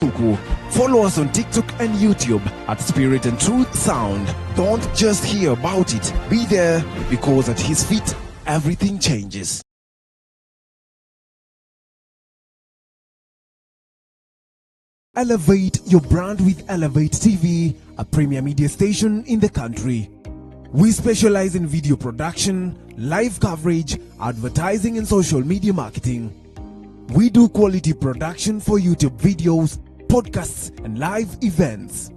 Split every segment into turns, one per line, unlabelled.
Follow us on TikTok and YouTube at Spirit and Truth Sound. Don't just hear about it, be there, because at His feet, everything changes. Elevate your brand with Elevate TV, a premier media station in the country. We specialize in video production, live coverage, advertising and social media marketing. We do quality production for YouTube videos, podcasts and live events.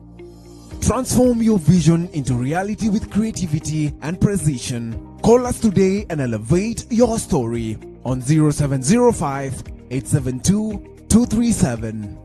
Transform your vision into reality with creativity and precision. Call us today and elevate your story on 0705 872 237.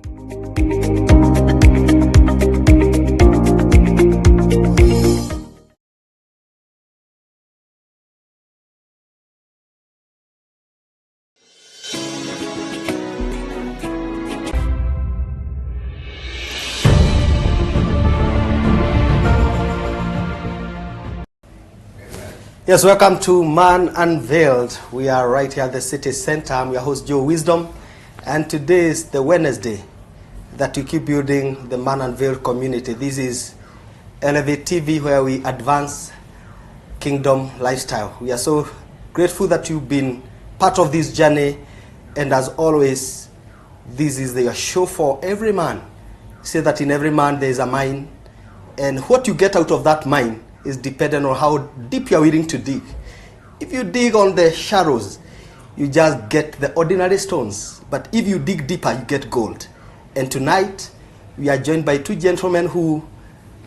Yes, welcome to Man Unveiled. We are right here at the city center. I'm your host, Joe Wisdom, and today is the Wednesday that we keep building the Man Unveiled community. This is Elevate TV, where we advance kingdom lifestyle. We are so grateful that you've been part of this journey, and as always, this is the show for every man. Say that in every man there is a mine, and what you get out of that mine is dependent on how deep you are willing to dig. If you dig on the shallows, you just get the ordinary stones. But if you dig deeper, you get gold. And tonight, we are joined by two gentlemen who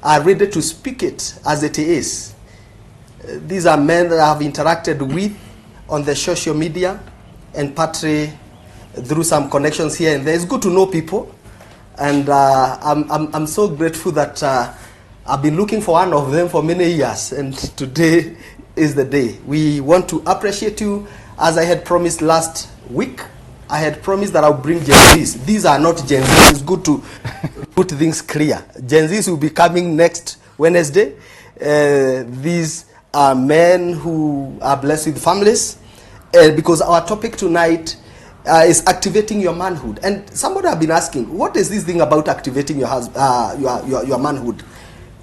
are ready to speak it as it is. These are men that I have interacted with on the social media and partly through some connections here and there. It's good to know people. And I'm so grateful that I've been looking for one of them for many years, and today is the day. We want to appreciate you. As I had promised last week, I had promised that I'll bring Gen Zs. These are not Gen Zs. It's good to put things clear. Gen Zs will be coming next Wednesday. These are men who are blessed with families, because our topic tonight is activating your manhood. And somebody have been asking, what is this thing about activating your manhood?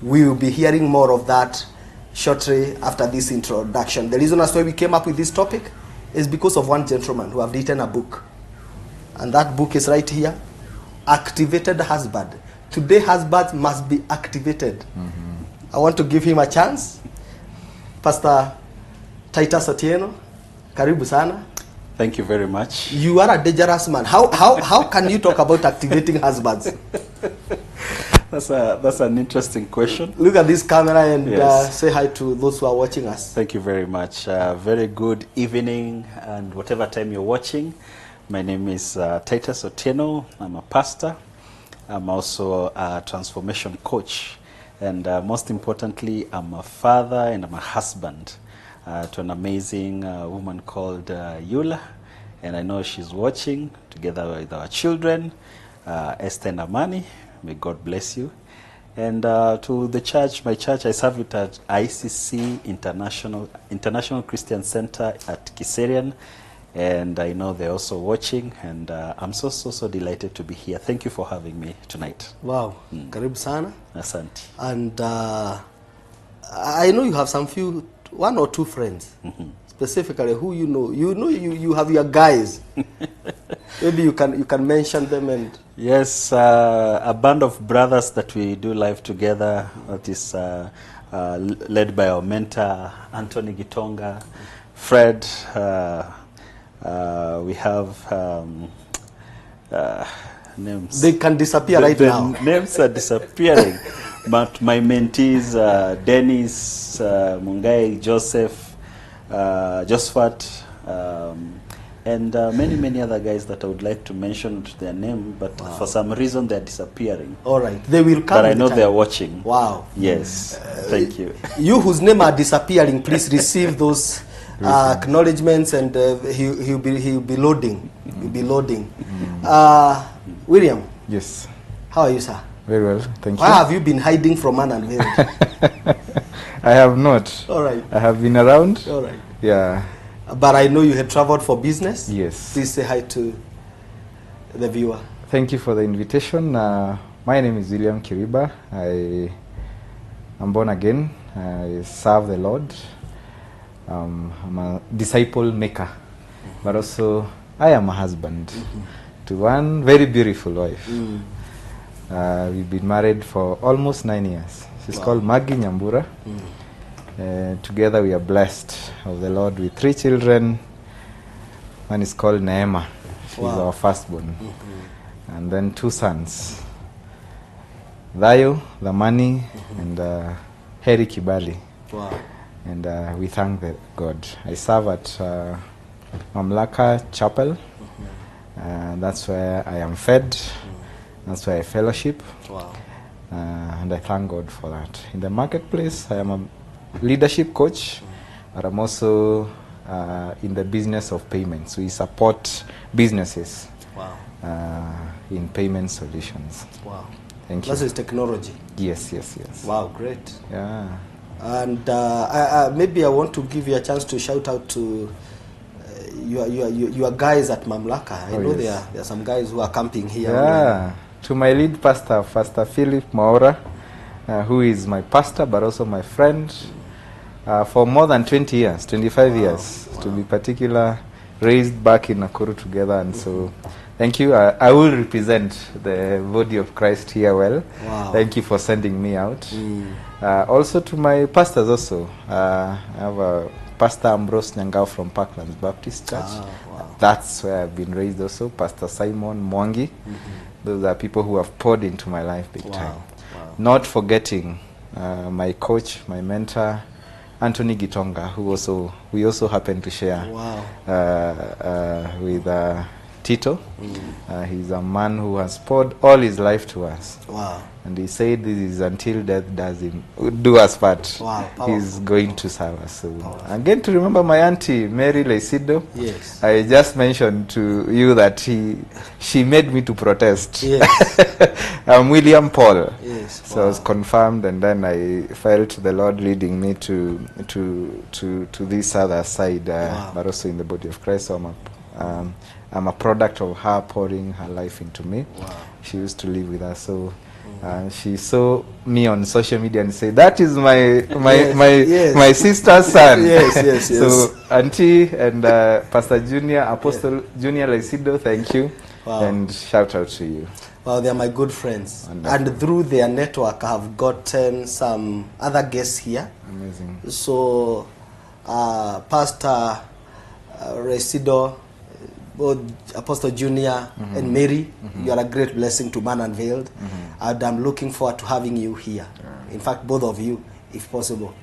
We will be hearing more of that shortly after this introduction. The reason as why we came up with this topic is because of one gentleman who have written a book. And that book is right here, Activated Husband. Today, husbands must be activated. Mm-hmm. I want to give him a chance. Pastor Titus Otieno, karibu sana.
Thank you very much.
You are a dangerous man. How can you talk about activating husbands?
That's an interesting question.
Look at this camera and
Yes.
say hi to those who are watching us.
Thank you very much. Very good evening, and whatever time you're watching. My name is Titus Otieno. I'm a pastor. I'm also a transformation coach. And most importantly, I'm a father and I'm a husband to an amazing woman called Eula. And I know she's watching together with our children, Esther and Amani. May God bless you. And to the church, my church, I serve it at ICC International Christian Center at Kiserian. And I know they're also watching. And I'm so delighted to be here. Thank you for having me tonight.
Wow. Karibu sana.
Asante.
And I know you have one or two friends. Mm-hmm. Specifically, who you know. You have your guys. Maybe you can mention them. And
yes, a band of brothers that we do live together. That is led by our mentor Anthony Gitonga, Fred. We have names.
They can disappear right now.
Names are disappearing. But my mentees, Dennis, Mungai, Joseph, Josephat, and many other guys that I would like to mention their name, but for some reason they're disappearing.
All right, they will come.
But I know they're watching.
Wow.
Yes, thank you.
You whose name are disappearing, please receive those acknowledgements, and he'll be loading. He'll be loading. William.
Yes.
How are you, sir?
Very well, thank you.
Why have you been hiding from Man Unveiled?
I have not.
All right.
I have been around.
All right.
Yeah.
But I know you had traveled for business.
Yes.
Please say hi to the viewer.
Thank you for the invitation. My name is William Kiriba. I am born again. I serve the Lord. I'm a disciple maker, but also I am a husband to one very beautiful wife. We've been married for almost 9 years. She's called Maggie Nyambura. Together we are blessed of the Lord with 3 children. One is called Neema. She's our firstborn. And then 2 sons. Dayo, Dhamani, and Heri Kibali. And we thank God. I serve at Mamlaka Chapel. That's where I am fed. That's where I fellowship. And I thank God for that. In the marketplace, I am a leadership coach, but I'm also in the business of payments. We support businesses in payment solutions. Thank you.
That is technology.
Yes.
Wow, great.
Yeah.
And maybe I want to give you a chance to shout out to your guys at Mamlaka. I know there are some guys who are camping here.
Yeah. To my lead pastor, Pastor Philip Maura, who is my pastor but also my friend for more than 20 years, 25 years to be particular, raised back in Nakuru together. And so thank you. I will represent the body of Christ here well. Thank you for sending me out. Also to my pastors also. I have a Pastor Ambrose Nyangao from Parklands Baptist Church. That's where I've been raised also. Pastor Simon Mwangi. Those are people who have poured into my life big time. Not forgetting my coach, my mentor, Anthony Gitonga, who we also happen to share with Tito. He's a man who has poured all his life to us. And he said this is until death does him do us part. He's going to serve us. So again, to remember my auntie Mary Leisido.
Yes.
I just mentioned to you that she made me to protest.
Yes.
I'm William Paul.
Yes.
So I was confirmed, and then I felt the Lord leading me to this other side, but also in the body of Christ. So I'm a product of her pouring her life into me. She used to live with us, so she saw me on social media and said, "That is my sister's son."
Yes.
So Auntie and Pastor Junior, Apostle Junior Leisido, thank you, and shout out to you.
Well, they are my good friends.
Wonderful.
And through their network, I have gotten some other guests here.
Amazing.
So, Pastor Resido, both Apostle Junior and Mary, you are a great blessing to Man Unveiled. And I'm looking forward to having you here. In fact, both of you, if possible.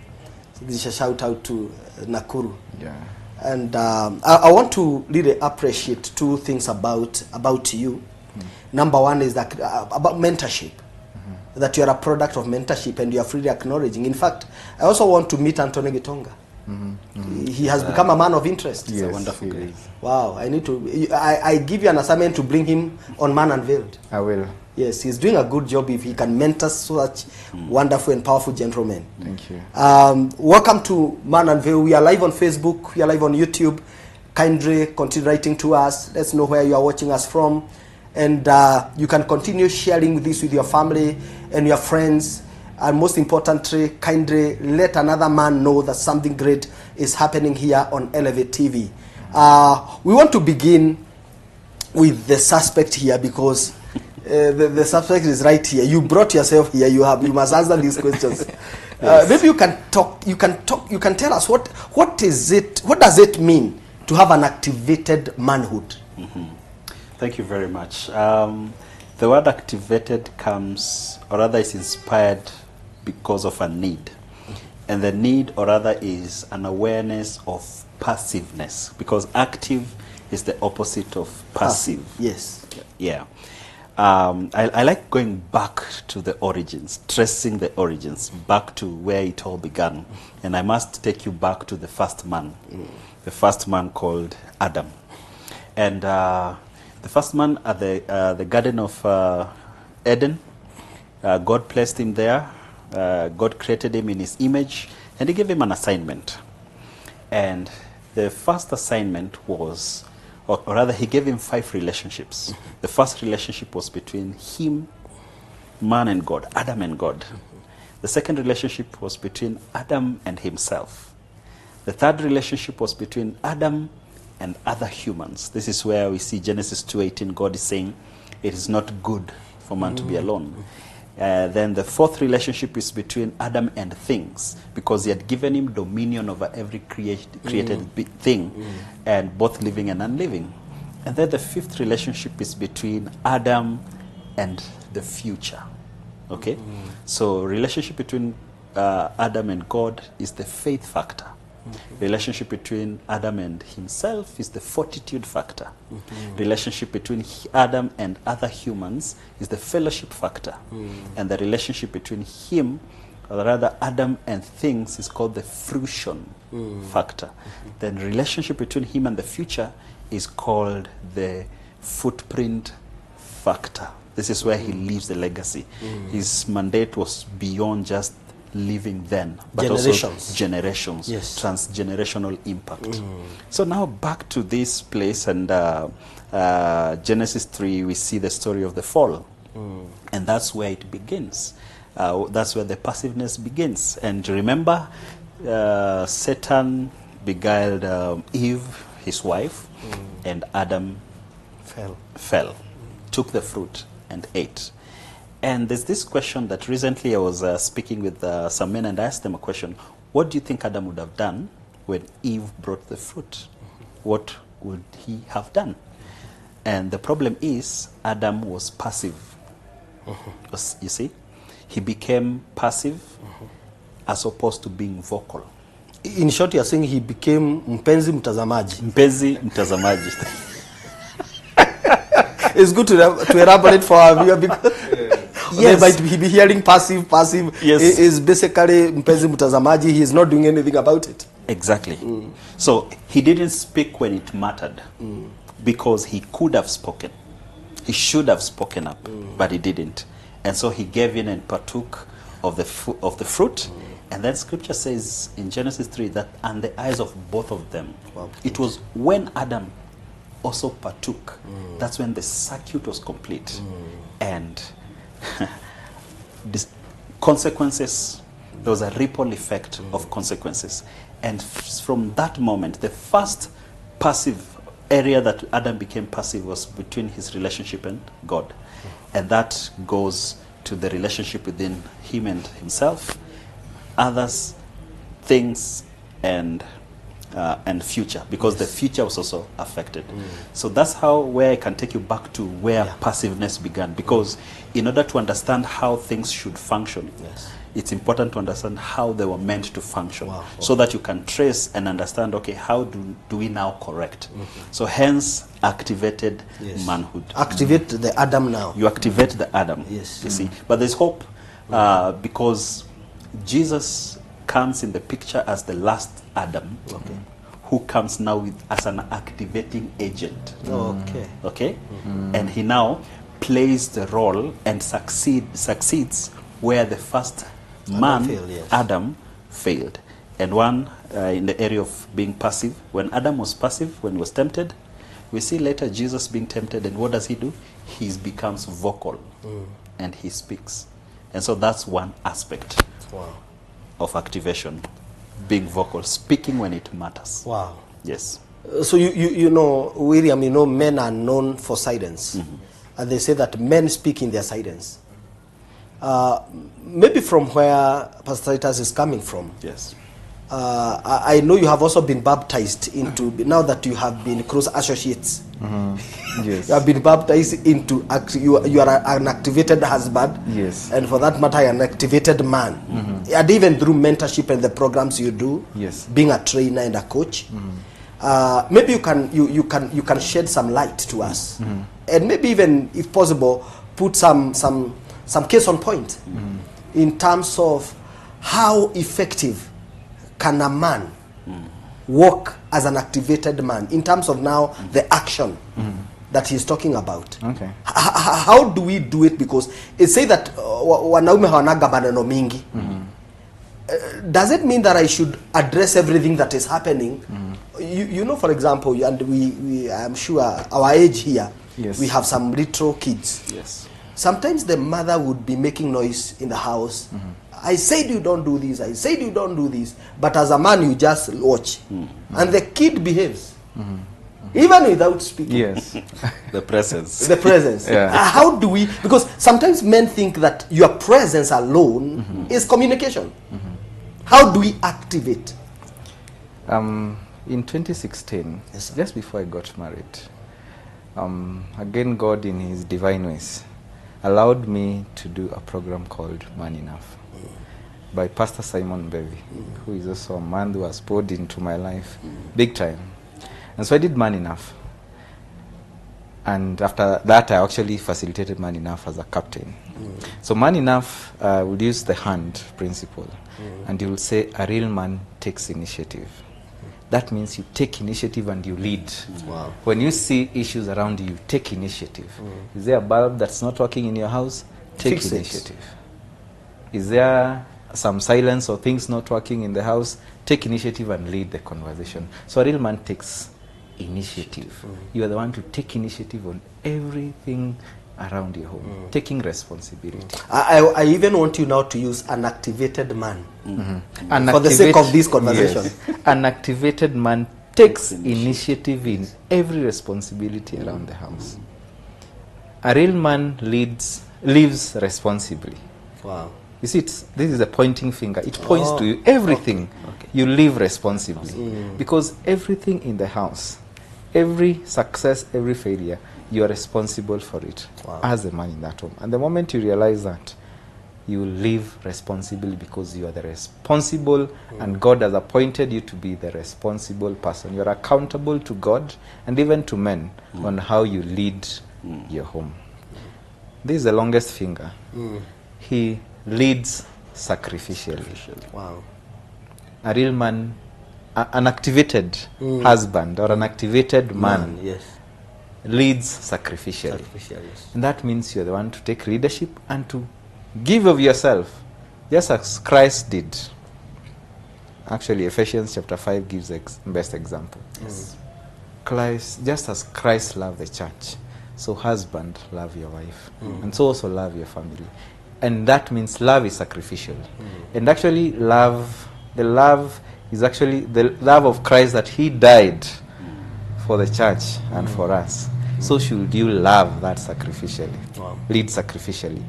So this is a shout out to Nakuru. And I want to really appreciate 2 things about you. Number one is that about mentorship. That you are a product of mentorship and you are freely acknowledging. In fact, I also want to meet Anthony Gitonga. He has become a man of interest.
He's a wonderful guy.
Wow, I give you an assignment to bring him on Man Unveiled.
I will.
Yes, he's doing a good job if he can mentor such wonderful and powerful gentlemen.
Thank you.
Welcome to Man Unveiled. We are live on Facebook, we are live on YouTube. Kindly continue writing to us. Let's know where you are watching us from. And you can continue sharing this with your family and your friends. And most importantly, kindly let another man know that something great is happening here on Elevate TV. We want to begin with the suspect here because the suspect is right here. You brought yourself here. You must answer these questions. Maybe you can tell us what does it mean to have an activated manhood?
Thank you very much. The word activated comes, or rather is inspired because of a need. And the need, or rather, is an awareness of passiveness, because active is the opposite of passive.
Yes.
Yeah. I like going back to the origins, tracing the origins, back to where it all began. And I must take you back to the first man, the first man called Adam. And the first man at the Garden of Eden, God placed him there. God created him in his image, and he gave him an assignment. And the first assignment was or rather he gave him 5 relationships. The first relationship was between him, man and God, Adam and God. The second relationship was between Adam and himself. The third relationship was between Adam and other humans. This is where we see Genesis 2:18, God is saying, it is not good for man to be alone. Then the fourth relationship is between Adam and things, because he had given him dominion over every created thing, and both living and unliving. And then the fifth relationship is between Adam and the future. Okay? So relationship between Adam and God is the faith factor. Relationship between Adam and himself is the fortitude factor. Relationship between Adam and other humans is the fellowship factor. And the relationship between him, or rather Adam and things, is called the fruition factor. Then relationship between him and the future is called the footprint factor. This is where he leaves the legacy. His mandate was beyond just living then, but
generations.
also generations,
Yes.
transgenerational impact. So now back to this place, and Genesis 3, we see the story of the fall. And that's where it begins. That's where the passiveness begins. And remember, Satan beguiled Eve, his wife, and Adam fell, took the fruit and ate. And there's this question that recently I was speaking with some men, and I asked them a question. What do you think Adam would have done when Eve brought the fruit? What would he have done? And the problem is Adam was passive. You see? He became passive as opposed to being vocal.
In short, you're saying he became mpenzi mtazamaji.
Mpenzi mtazamaji.
It's good to elaborate for our viewer, because yes, they might be hearing passive.
Yes.
Is basically mpenzi mtazamaji. He is not doing anything about it.
Exactly. So he didn't speak when it mattered, because he could have spoken. He should have spoken up, but he didn't. And so he gave in and partook of the fruit. And then Scripture says in Genesis 3 that and the eyes of both of them.
Wow.
It was when Adam also partook, that's when the circuit was complete. And this consequences, there was a ripple effect of consequences. And from that moment, the first passive area that Adam became passive was between his relationship and God. And that goes to the relationship within him and himself, others, things, and future, because the future was also affected. So that's where I can take you back to where passiveness began, because in order to understand how things should function, it's important to understand how they were meant to function, so that you can trace and understand, okay, how do we now correct? So hence activated manhood.
Activate the Adam now.
You activate the Adam,
you
see. But there's hope, because Jesus comes in the picture as the last Adam, who comes now as an activating agent. Okay? And he now plays the role and succeeds where the first man, Adam, failed. And one, in the area of being passive, when Adam was passive, when he was tempted, we see later Jesus being tempted, and what does he do? He becomes vocal, and he speaks. And so that's one aspect of activation, being vocal, speaking when it matters.
Wow.
Yes.
So you know, William, you know, men are known for silence. And they say that men speak in their silence. Maybe from where Pastor Titus is coming from.
Yes.
I know you have also been baptized into, now that you have been close associates.
Yes.
You have been baptized into, you are an activated husband.
Yes.
And for that matter, an activated man. And even through mentorship and the programs you do, being a trainer and a coach. Maybe you can shed some light to us. And maybe even, if possible, put some case on point in terms of how effective can a man walk as an activated man, in terms of now the action that he's talking about.
Okay.
How do we do it? Because it say that wanaume hawanaga maneno mingi. Does it mean that I should address everything that is happening you know, for example, and we I'm sure our age here,
Yes.
we have some little kids.
Yes.
Sometimes the mother would be making noise in the house. I said you don't do this, I said you don't do this. But as a man, you just watch. And the kid behaves. Even without speaking.
Yes.
The presence.
The presence.
Yeah.
How do we, because sometimes men think that your presence alone is communication. How do we activate?
In 2016,
Yes, sir.
just before I got married, again, God in his divine ways allowed me to do a program called Man Enough by Pastor Simon Bevy, who is also a man who has poured into my life big time. And so I did Man Enough. And after that, I actually facilitated Man Enough as a captain. So Man Enough would use the hand principle. And you will say, a real man takes initiative. That means you take initiative and you lead.
Wow.
When you see issues around you, take initiative. Is there a bulb that's not working in your house? Take
Fix it.
initiative. Is there some silence or things not working in the house? Take initiative and lead the conversation. So a real man takes initiative. You are the one to take initiative on everything around your home, taking responsibility.
I even want you now to use an activated man.
An
For the sake of
activate-
this conversation.
Yes. An activated man takes initiative in every responsibility around the house. A real man lives responsibly.
Wow.
You see, this is a pointing finger. It points to you. Everything you live responsibly. Because everything in the house, every success, every failure, you are responsible for it as a man in that home. And the moment you realize that, you live responsibly because you are the responsible and God has appointed you to be the responsible person. You are accountable to God and even to men on how you lead your home. This is the longest finger. He leads sacrificially.
Wow.
A real man, an activated husband or an activated man
Yes.
leads sacrificially.
Sacrificial, yes.
And that means you're the one to take leadership and to give of yourself, just as Christ did. Actually, Ephesians chapter 5 gives the best example.
Yes.
Christ, just as Christ loved the church, so husband, love your wife. And so also love your family. And that means love is sacrificial. And actually the love is actually the love of Christ, that he died for the church and for us. So should you love that sacrificially,
Wow.
lead sacrificially.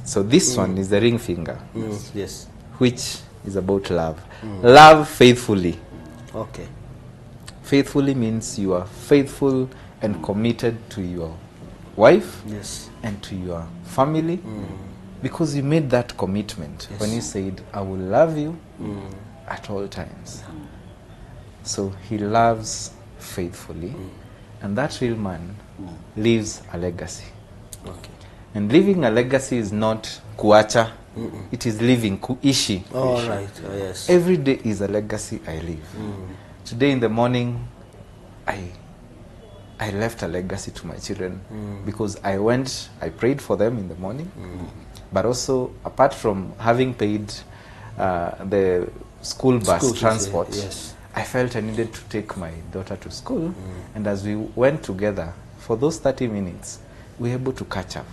So this one is the ring finger,
Yes.
which is about love. Love faithfully.
Okay.
Faithfully means you are faithful and committed to your wife
Yes.
and to your family, because you made that commitment when you said, I will love you at all times. So he loves faithfully, and that real man leaves a legacy.
Okay.
And leaving a legacy is not kuacha, it is living, kuishi.
All right. Oh, yes.
Every day is a legacy I leave. Today in the morning, I left a legacy to my children because I prayed for them in the morning, but also apart from having paid the school bus
School fees,
transport,
yes.
I felt I needed to take my daughter to school, and as we went together for those 30 minutes, we were able to catch up.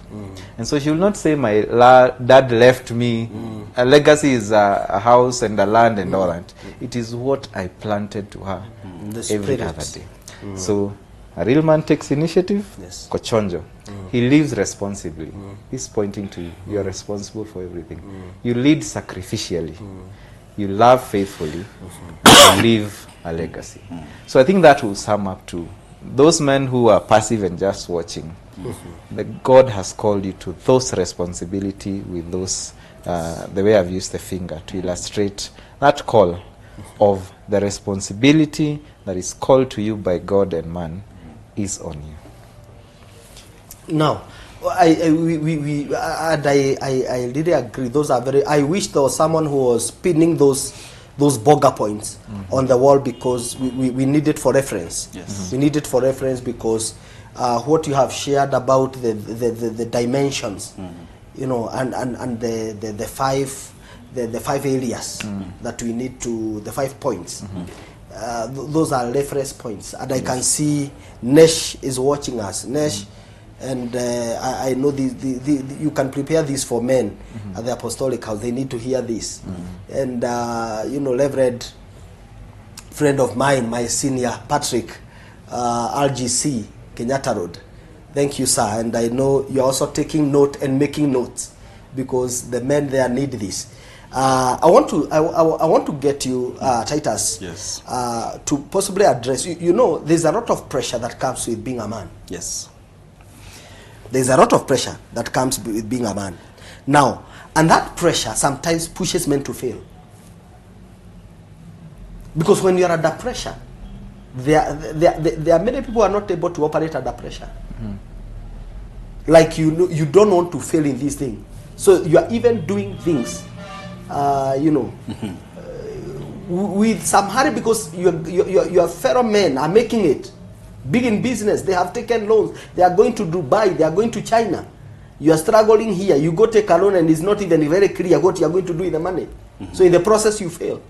And so she will not say my dad left me. A legacy is a house and a land and all that. It is what I planted to her
The
every
spirit.
other day. So a real man takes initiative,
Yes.
kochonjo. He lives responsibly. He's pointing to you. You are responsible for everything. You lead sacrificially. You love faithfully. You leave a legacy. So I think that will sum up to those men who are passive and just watching. That God has called you to those responsibility with those, the way I've used the finger to illustrate that call of the responsibility that is called to you by God and man is on you.
Now, I really agree. Those are very. I wish there was someone who was pinning those burger points on the wall, because we need it for reference.
Yes.
We need it for reference because what you have shared about the dimensions, you know, and the five areas that we need to, the 5 points. those are reference points. And I can see Nesh is watching us. Nesh, and I know you can prepare this for men at the Apostolic House. They need to hear this. And, Reverend, friend of mine, my senior, Patrick, RGC, Kenyatta Road. Thank you, sir. And I know you're also taking note and making notes, because the men there need this. I want to get you, Titus,
Yes.
To possibly address. You know, there's a lot of pressure that comes with being a man.
Yes.
There's a lot of pressure that comes with being a man. Now, and that pressure sometimes pushes men to fail. Because when you're under pressure, there are many people who are not able to operate under pressure. Like you don't want to fail in this thing. So you are even doing things, with some hurry, because your fellow men are making it big in business. They have taken loans. They are going to Dubai. They are going to China. You are struggling here. You go take a loan and it's not even very clear what you are going to do with the money. So in the process you fail.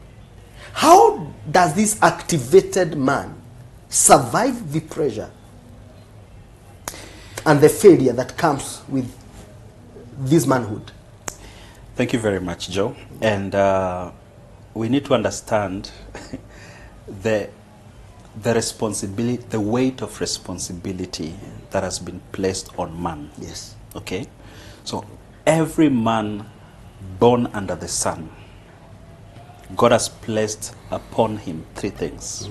How does this activated man survive the pressure and the failure that comes with this manhood?
Thank you very much, Joe. And we need to understand the responsibility, the weight of responsibility that has been placed on man.
Yes.
Okay? So every man born under the sun, God has placed upon him three things.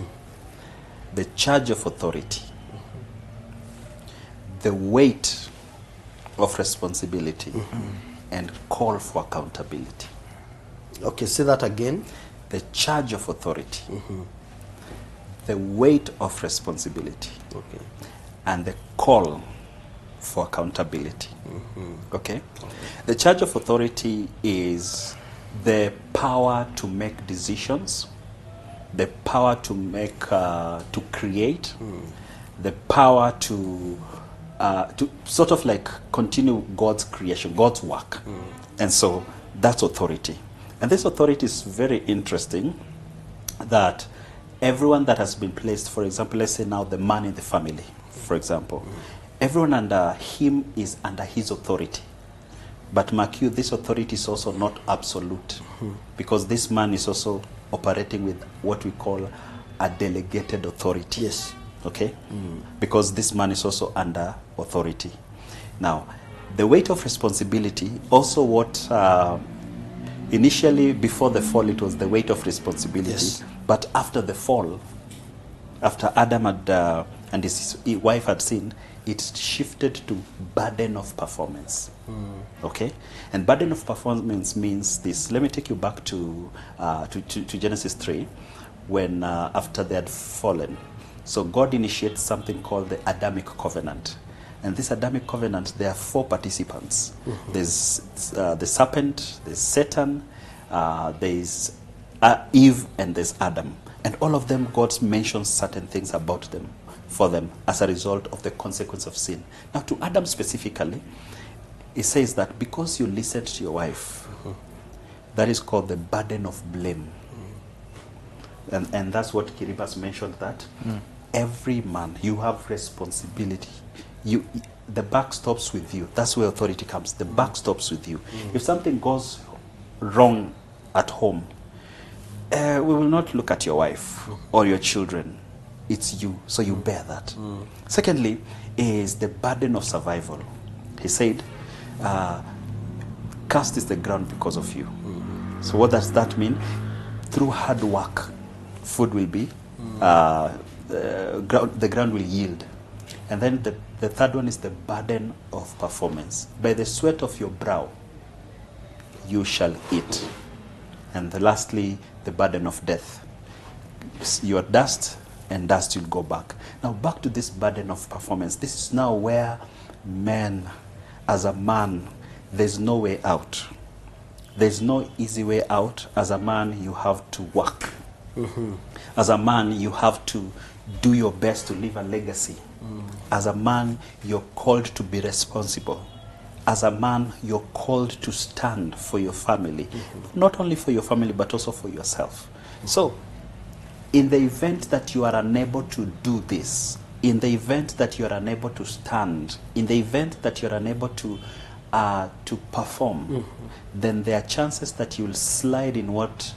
The charge of authority, the weight of responsibility, and call for accountability.
Okay, say that again.
The charge of authority, the weight of responsibility, and the call for accountability. Okay? The charge of authority is the power to make decisions, the power to make, to create, the power to sort of like continue God's creation, God's work. And so that's authority. And this authority is very interesting, that everyone that has been placed, for example, let's say now the man in the family, for example, everyone under him is under his authority. But mark you, this authority is also not absolute, because this man is also operating with what we call a delegated authority.
Yes.
Okay? Because this man is also under authority. Now, the weight of responsibility, also what initially before the fall it was the weight of responsibility,
Yes.
but after the fall, after Adam had, and his wife had sinned, it shifted to burden of performance. Okay? And burden of performance means this. Let me take you back to Genesis 3, when after they had fallen. So God initiates something called the Adamic covenant. And this Adamic covenant, there are four participants. There's the serpent, there's Satan, there's Eve, and there's Adam. And all of them, God mentions certain things about them, for them, as a result of the consequence of sin. Now, to Adam specifically, it says that because you listened to your wife, that is called the burden of blame. And that's what Kiriba's mentioned, that every man, you have responsibility. The buck stops with you. That's where authority comes. The buck stops with you. If something goes wrong at home, we will not look at your wife or your children. It's you, so you bear that. Secondly, is the burden of survival. He said, cursed is the ground because of you. So what does that mean? Through hard work, food will be, the ground will yield. And then the third one is the burden of performance. By the sweat of your brow, you shall eat. And lastly, the burden of death. You are dust, and dust will go back. Now back to this burden of performance. This is now where men, as a man, there's no way out. There's no easy way out. As a man, you have to work. As a man, you have to do your best to leave a legacy. As a man, you're called to be responsible. As a man, you're called to stand for your family. Not only for your family, but also for yourself. So, in the event that you are unable to do this, in the event that you are unable to stand, in the event that you are unable to perform, then there are chances that you will slide in what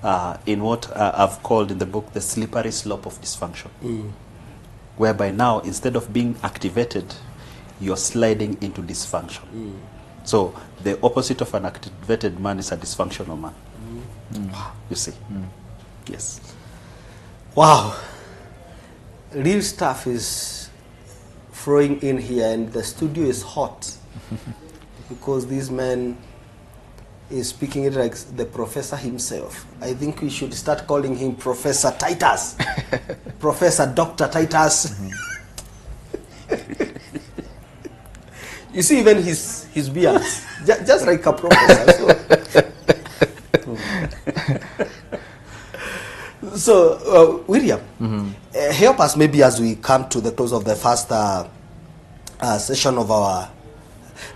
I've called in the book the slippery slope of dysfunction, whereby now instead of being activated, you're sliding into dysfunction. So the opposite of an activated man is a dysfunctional man. You see? Yes.
Wow. Real stuff is flowing in here, and the studio is hot because this man is speaking it like the professor himself. I think we should start calling him Professor Titus. Professor Dr. Titus. You see, even his beard, just like a professor. So, William, help us maybe as we come to the close of the first session of our...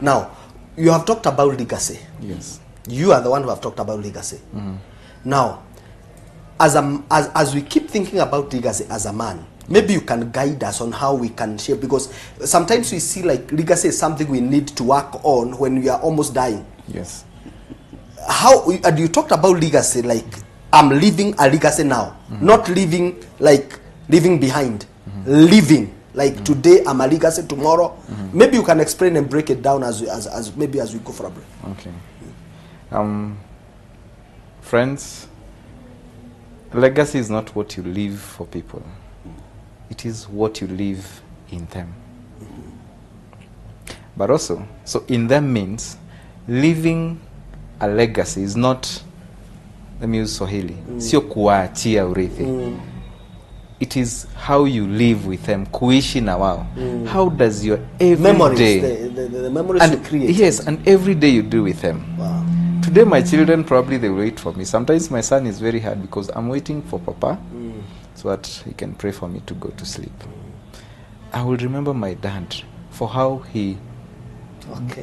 Now, you have talked about legacy.
Yes.
You are the one who have talked about legacy. Now, as we keep thinking about legacy as a man, maybe you can guide us on how we can shape, because sometimes we see like legacy is something we need to work on when we are almost dying.
Yes.
How, and you talked about legacy, like I'm leaving a legacy now, not living like living behind, living like today I'm a legacy, tomorrow. Maybe you can explain and break it down as we go for a break.
Okay. Friends, legacy is not what you leave for people. It is what you leave in them. But also, so in them means leaving a legacy is not, let me use Swahili, sio kuachia urithi. It is how you live with them, kuishi na wao. How does your every
Memories,
day,
the memories
and
you create.
yes, and every day you do with them.
Wow.
Today my children probably they wait for me. Sometimes my son is very hard because I'm waiting for Papa so that he can pray for me to go to sleep. I will remember my dad for how he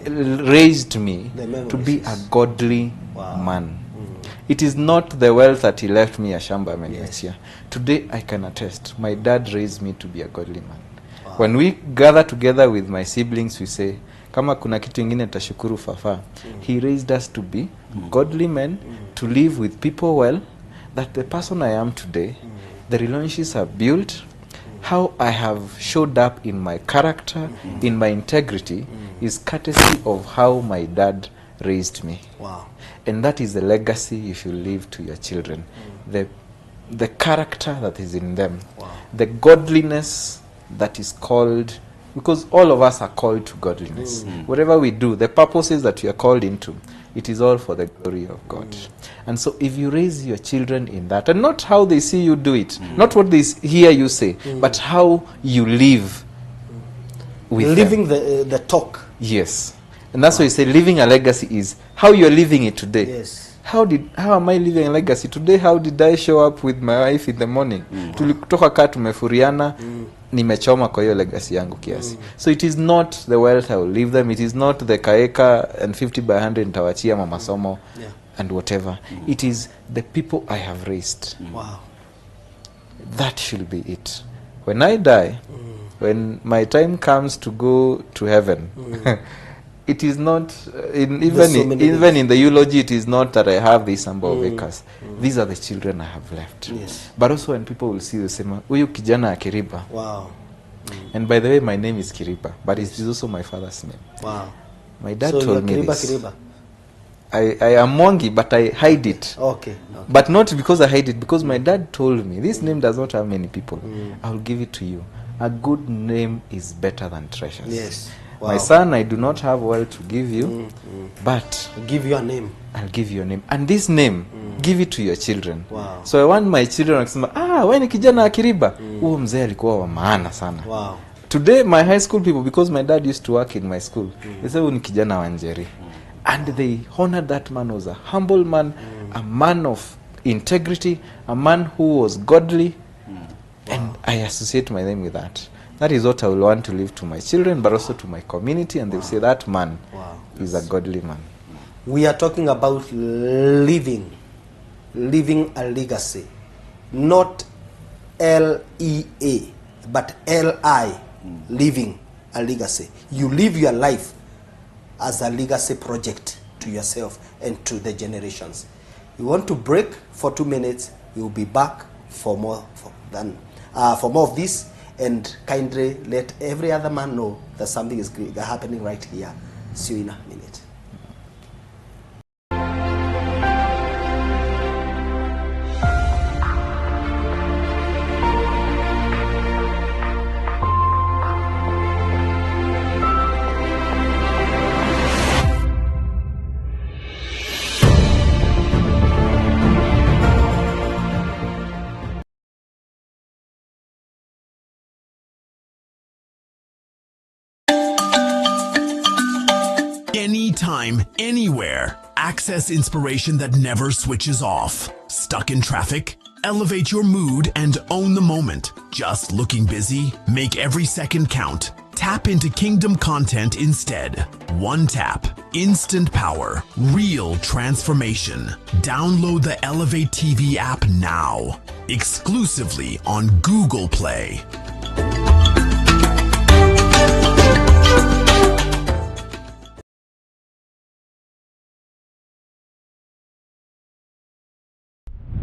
raised me to be a godly man. It is not the wealth that he left me, Ashamba Menachia. Today I can attest, my dad raised me to be a godly man. When we gather together with my siblings, we say, kama kuna kitu ingine tashukuru Fafa. He raised us to be godly men, to live with people well, that the person I am today, the relationships are built, how I have showed up in my character, in my integrity, is courtesy of how my dad raised me.
Wow.
And that is the legacy you should leave to your children. The character that is in them.
Wow. The
godliness that is called, because all of us are called to godliness. Whatever we do, the purposes that we are called into, it is all for the glory of God. And so if you raise your children in that, and not how they see you do it, not what they hear you say, but how you live with
living
them.
the talk.
Yes. And that's why you say living a legacy is how you're living it today.
Yes.
How am I living a legacy today? How did I show up with my wife in the morning? Tulikutoka kaa tumefuriana, nimechoma kwa hiyo legacy yangu kiasi. So it is not the wealth I will leave them. It is not the kaeka and 50 by 100 nitawachia mama somo and whatever. It is the people I have raised.
Wow.
That should be it. When I die, when my time comes to go to heaven, it is not, even in the eulogy, it is not that I have this number of acres. These are the children I have left.
Yes.
But also when people will see the same, huyu kijana Kiriba.
Wow.
And by the way, my name is Kiriba, but it is also my father's name.
Wow.
My dad
So
told me
Kiriba,
this.
Kiriba.
I am Mwangi, but I hide it.
Okay.
But not because I hide it, because my dad told me, this name does not have many people. I will give it to you. A good name is better than treasures.
Yes. Wow.
My son, I do not have wealth to give you, but
I'll give you a name.
I'll give you a name. And this name, give it to your children.
Wow.
So I want my children wakisema, wewe ni kijana wa Kiriba. Huo mzee alikuwa wa maana sana.
Wow.
Today, my high school people, because my dad used to work in my school, they say, huyu ni kijana wa Njeri. And they honored that man was a humble man, a man of integrity, a man who was godly. And I associate my name with that. That is what I will want to leave to my children, but also to my community, and they'll say that man is a godly man.
We are talking about living a legacy, not L-E-A, but L-I, leaving a legacy. You live your life as a legacy project to yourself and to the generations. You want to break for 2 minutes, we'll be back for more of this, and kindly let every other man know that something is happening right here. See you in a minute.
Anytime, anywhere. Access inspiration that never switches off. Stuck in traffic? Elevate your mood and own the moment. Just looking busy? Make every second count. Tap into Kingdom content instead. One tap. Instant power. Real transformation. Download the Elevate TV app now. Exclusively on Google Play.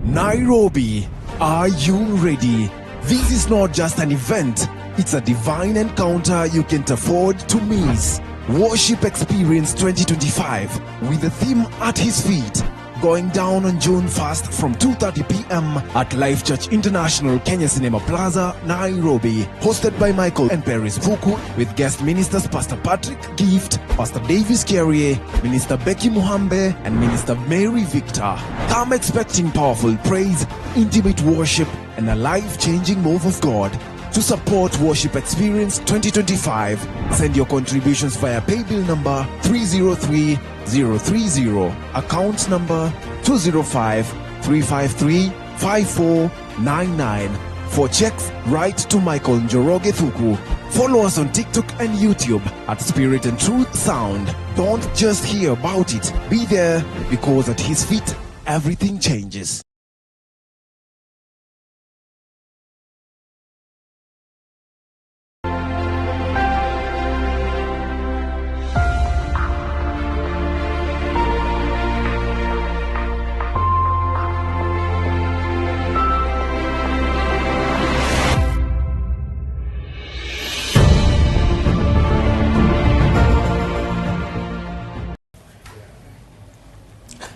Nairobi, are you ready? This is not just an event, it's a divine encounter you can't afford to miss. Worship Experience 2025 with the theme At His Feet, going down on June 1st from 2:30 p.m. at Life Church International Kenya Cinema Plaza, Nairobi. Hosted by Michael and Paris Vuku with guest ministers Pastor Patrick Gift, Pastor Davis Carrier, Minister Becky Muhambe, and Minister Mary Victor. Come expecting powerful praise, intimate worship, and a life-changing move of God. To support Worship Experience 2025, send your contributions via paybill number 303030, account number 205-353-5499. For checks, write to Michael Njoroge Thuku. Follow us on TikTok and YouTube at Spirit and Truth Sound. Don't just hear about it, be there, because at His feet, everything changes.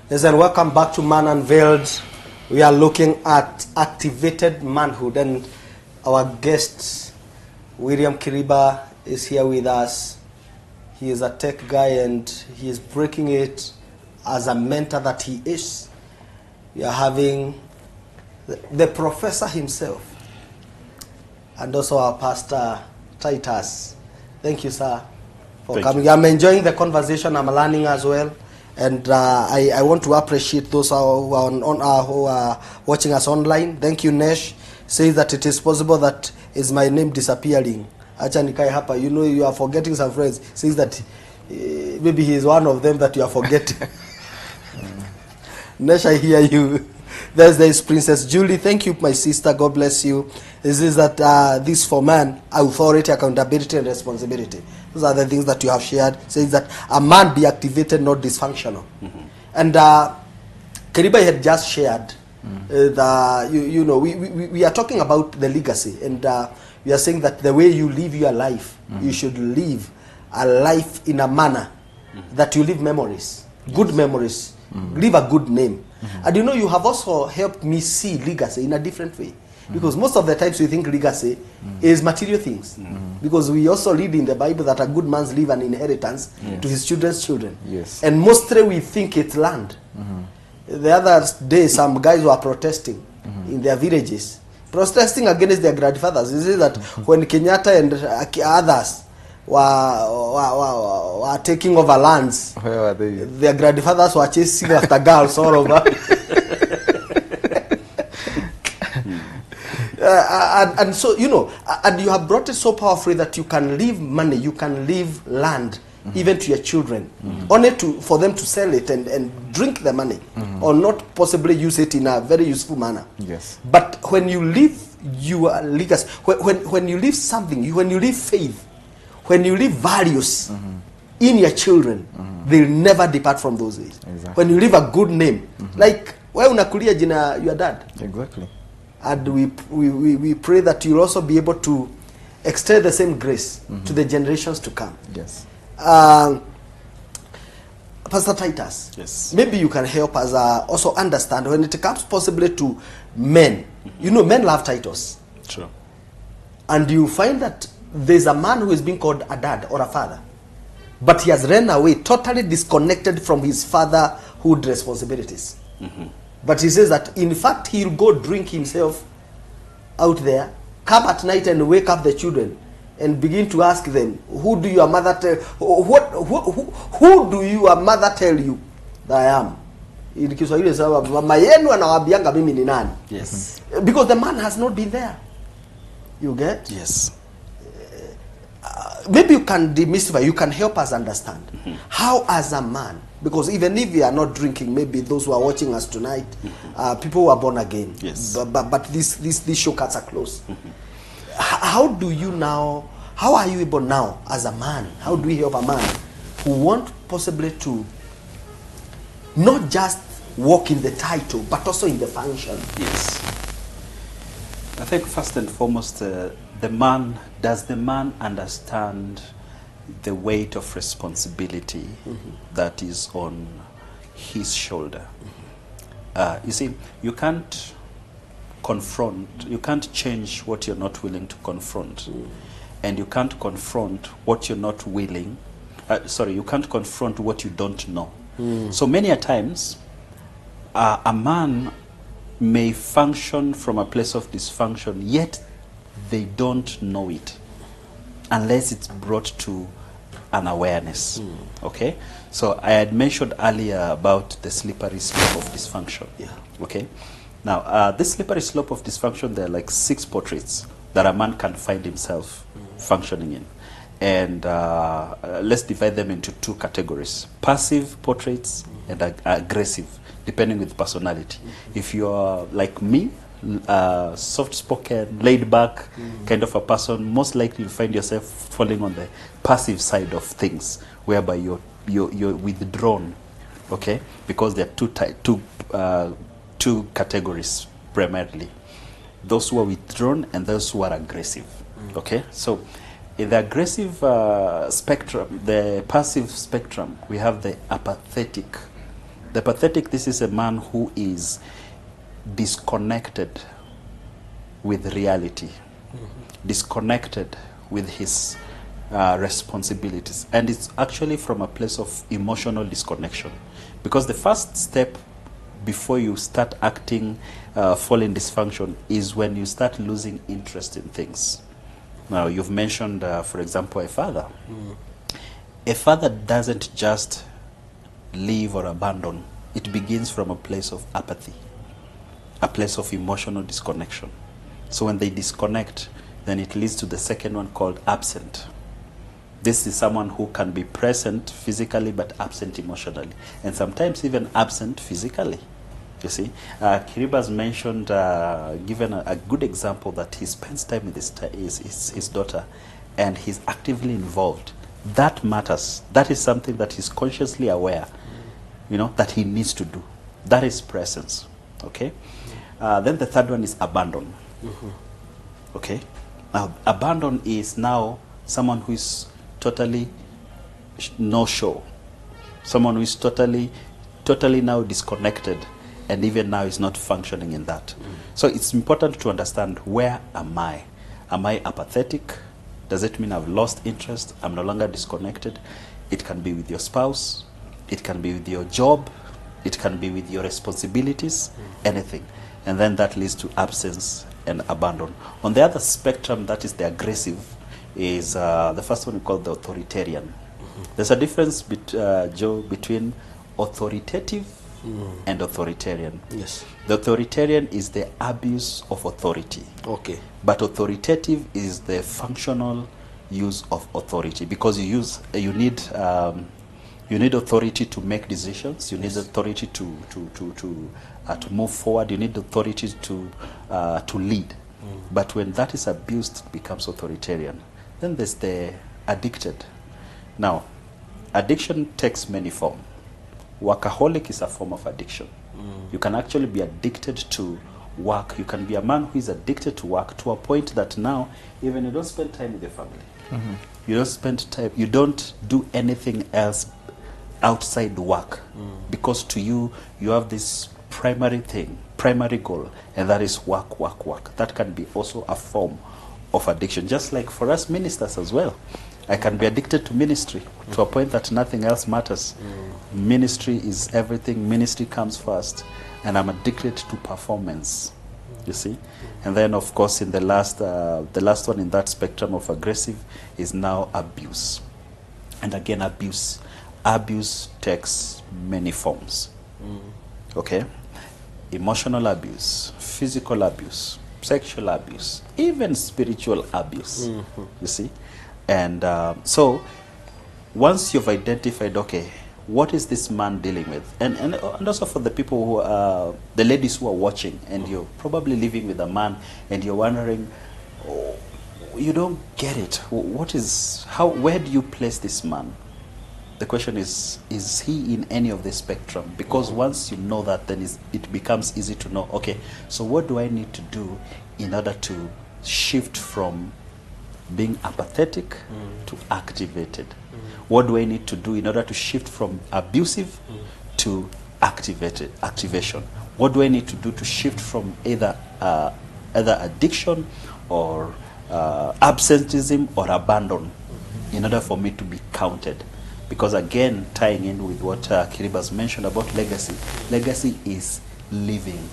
Yes, and welcome back to Man Unveiled. We are looking at activated manhood, and our guest, William Kiriba, is here with us. He is a tech guy, and he is breaking it as a mentor that he is. We are having the professor himself, and also our pastor, Titus. Thank you, sir, for coming. I'm enjoying the conversation. I'm learning as well. And I want to appreciate those who are watching us online. Thank you, Nesh. Says that it is possible that is my name disappearing. Acha nikai hapa. You know you are forgetting some friends. Says that maybe he is one of them that you are forgetting. Nesh, I hear you. There is Princess Julie. Thank you, my sister. God bless you. This is that this for man, authority, accountability, and responsibility. Those are the things that you have shared. Says that a man be activated, not dysfunctional. Mm-hmm. And Kiriba had just shared we are talking about the legacy, and we are saying that the way you live your life, you should live a life in a manner that you leave memories, good memories, leave a good name. And you have also helped me see legacy in a different way. Because most of the times we think legacy is material things. Because we also read in the Bible that a good man's leave an inheritance to his children's children. Yes. And mostly we think it's land. The other day some guys were protesting in their villages, protesting against their grandfathers. They say that when Kenyatta and others were taking over lands, where were they? Their grandfathers were chasing after girls all over. And so, and you have brought it so powerfully that you can leave money, you can leave land, even to your children, only for them to sell it and drink the money, or not possibly use it in a very useful manner. Yes. But when you leave you are legacy. When you leave something, when you leave faith, when you leave values in your children, they'll never depart from those ways.
Exactly.
When you leave a good name, like why unakulia jina your dad.
Exactly.
And we pray that you'll also be able to extend the same grace to the generations to come.
Yes.
Pastor Titus,
Yes.
maybe you can help us also understand when it comes possibly to men. You know, men love titles.
True.
And you find that there's a man who is being called a dad or a father, but he has run away, totally disconnected from his fatherhood responsibilities. But he says that in fact he'll go drink himself out there, come at night and wake up the children and begin to ask them, who do your mother tell, who do your mother tell you that I am? In Kiswahili sawa mama yenu anawaambianga mimi ni nani?
Yes.
Because the man has not been there. You get?
Yes.
Maybe you can demystify, you can help us understand how as a man, because even if we are not drinking, maybe those who are watching us tonight, people who are born again.
Yes.
But these show cuts are close. How do you now, how are you able now as a man, how do we help a man who want possibly to not just walk in the title, but also in the function?
Yes. I think first and foremost, does the man understand the weight of responsibility that is on his shoulder? You see, you can't change what you're not willing to confront. And you can't confront what you're not willing, you can't confront what you don't know. So many a times, a man may function from a place of dysfunction, yet they don't know it unless it's brought to an awareness. Okay? So I had mentioned earlier about the slippery slope of dysfunction.
Yeah.
Okay? Now, this slippery slope of dysfunction, there are like 6 portraits that a man can find himself functioning in. And let's divide them into 2 categories: passive portraits and aggressive, depending with personality. If you're like me, soft-spoken, laid-back kind of a person, most likely you find yourself falling on the passive side of things, whereby you're withdrawn, okay? Because there are two categories primarily: those who are withdrawn and those who are aggressive. Okay, so in the aggressive spectrum, the passive spectrum, we have the apathetic. The apathetic, this is a man who is disconnected with reality, disconnected with his responsibilities, and it's actually from a place of emotional disconnection, because the first step before you start acting, fall in dysfunction, is when you start losing interest in things. Now, you've mentioned, for example, a father. A father doesn't just leave or abandon. It begins from a place of apathy, a place of emotional disconnection. So when they disconnect, then it leads to the second one called absent. This is someone who can be present physically but absent emotionally, and sometimes even absent physically. You see, Kiriba's mentioned, given a good example that he spends time with his daughter, and he's actively involved. That matters. That is something that he's consciously aware, that he needs to do. That is presence. Okay. Then the third one is abandon. Okay. Now, abandon is now someone who is totally no show. Someone who is totally now disconnected, and even now is not functioning in that. So it's important to understand, where am I? Am I apathetic? Does it mean I've lost interest? I'm no longer disconnected? It can be with your spouse. It can be with your job. It can be with your responsibilities, anything. And then that leads to absence and abandon. On the other spectrum, that is the aggressive, is the first one we call the authoritarian. There's a difference, Joe, between authoritative and authoritarian.
Yes.
The authoritarian is the abuse of authority.
Okay.
But authoritative is the functional use of authority, because you need authority to make decisions. You need authority to move forward. You need authority to lead. But when that is abused, it becomes authoritarian. Then there's the addicted. Now, addiction takes many forms. Workaholic is a form of addiction. You can actually be addicted to work. You can be a man who is addicted to work to a point that now even you don't spend time with your family. You don't spend time, you don't do anything else outside work, because to you, you have this primary thing, primary goal, and that is work, work, work. That can be also a form of addiction, just like for us ministers as well. I can be addicted to ministry to a point that nothing else matters. Ministry is everything. Ministry comes first, and I'm addicted to performance. You see, and then of course, in the last one in that spectrum of aggressive is now abuse, and again abuse. Abuse takes many forms. Okay, emotional abuse, physical abuse, sexual abuse, even spiritual abuse. You see. And so once you've identified, okay, what is this man dealing with? And also for the people who are, the ladies who are watching, and you're probably living with a man and you're wondering, oh, you don't get it. What is, how, where do you place this man? The question is he in any of the spectrum? Because once you know that, then it becomes easy to know, okay, so what do I need to do in order to shift from being apathetic to activated? What do I need to do in order to shift from abusive to activation? What do I need to do to shift from either addiction or absenteeism or abandon in order for me to be counted? Because again, tying in with what Kiriba's mentioned about legacy, legacy is living.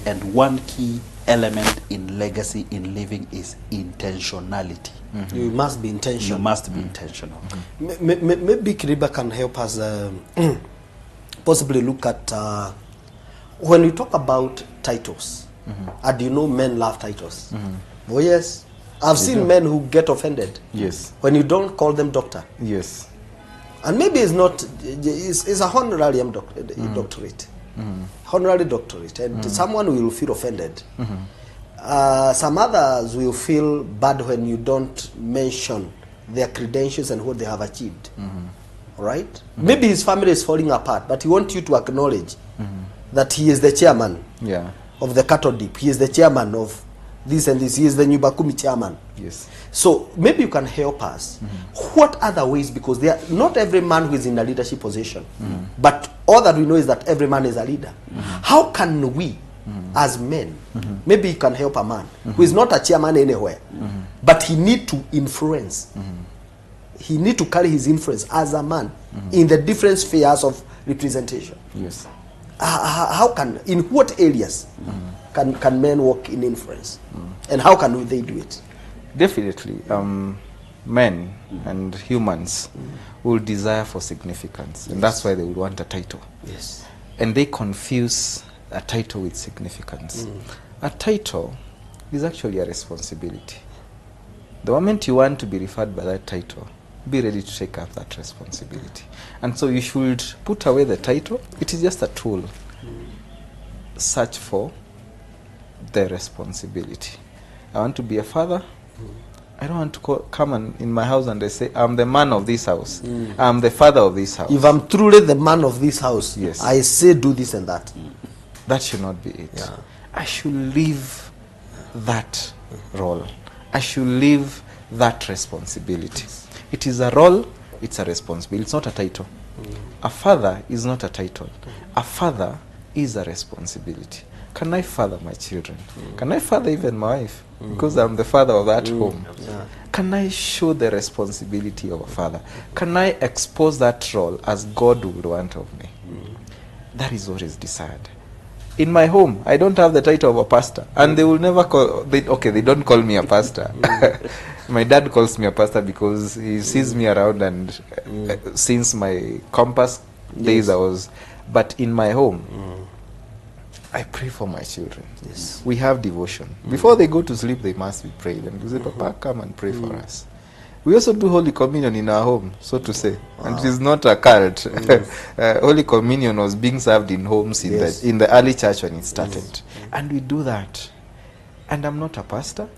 And one key element in legacy, in living, is intentionality.
You must be intentional.
You must be intentional.
Maybe Kiriba can help us possibly look at when we talk about titles. And you know, men love titles. Oh yes, I've seen men who get offended.
Yes.
When you don't call them doctor.
Yes.
And maybe it's not. It's a honorarium doctorate. Honorary doctorate, and someone will feel offended. Some others will feel bad when you don't mention their credentials and what they have achieved. All right? Maybe his family is falling apart, but he wants you to acknowledge that he is the chairman of the cattle dip. He is the chairman of this and this. He is the Nyubakumi chairman.
Yes.
So maybe you can help us. What other ways? Because they are, not every man who is in a leadership position, but all that we know is that every man is a leader. How can we, as men, maybe you can help a man who is not a chairman anywhere, but he need to influence. He need to carry his influence as a man in the different spheres of representation.
Yes.
How can, in what areas can men work in influence, and how can they do it?
Definitely, men and humans will desire for significance, and that's why they will want a title.
Yes.
And they confuse a title with significance. A title is actually a responsibility. The moment you want to be referred by that title, be ready to take up that responsibility. And so you should put away the title. It is just a tool. Search for the responsibility. I want to be a father. I don't want to come in my house and they say, I'm the man of this house. I'm the father of this house.
If I'm truly the man of this house,
yes,
I say do this and that.
That should not be it.
Yeah.
I should live that role. I should live that responsibility. It is a role, it's a responsibility. It's not a title. A father is not a title. A father is a responsibility. Can I father my children? Can I father even my wife? Because I'm the father of that home.
Yeah.
Can I show the responsibility of a father? Can I expose that role as God would want of me? That is what is desired. In my home, I don't have the title of a pastor. And they will never call, they don't call me a pastor. My dad calls me a pastor because he sees me around, and since my compass days I was, but in my home, I pray for my children.
Yes.
We have devotion. Before they go to sleep, they must be prayed. And we say, Papa, come and pray for us. We also do Holy Communion in our home, so to say. Wow. And it is not a cult. Holy Communion was being served in homes in the early church when it started. And we do that. And I'm not a pastor.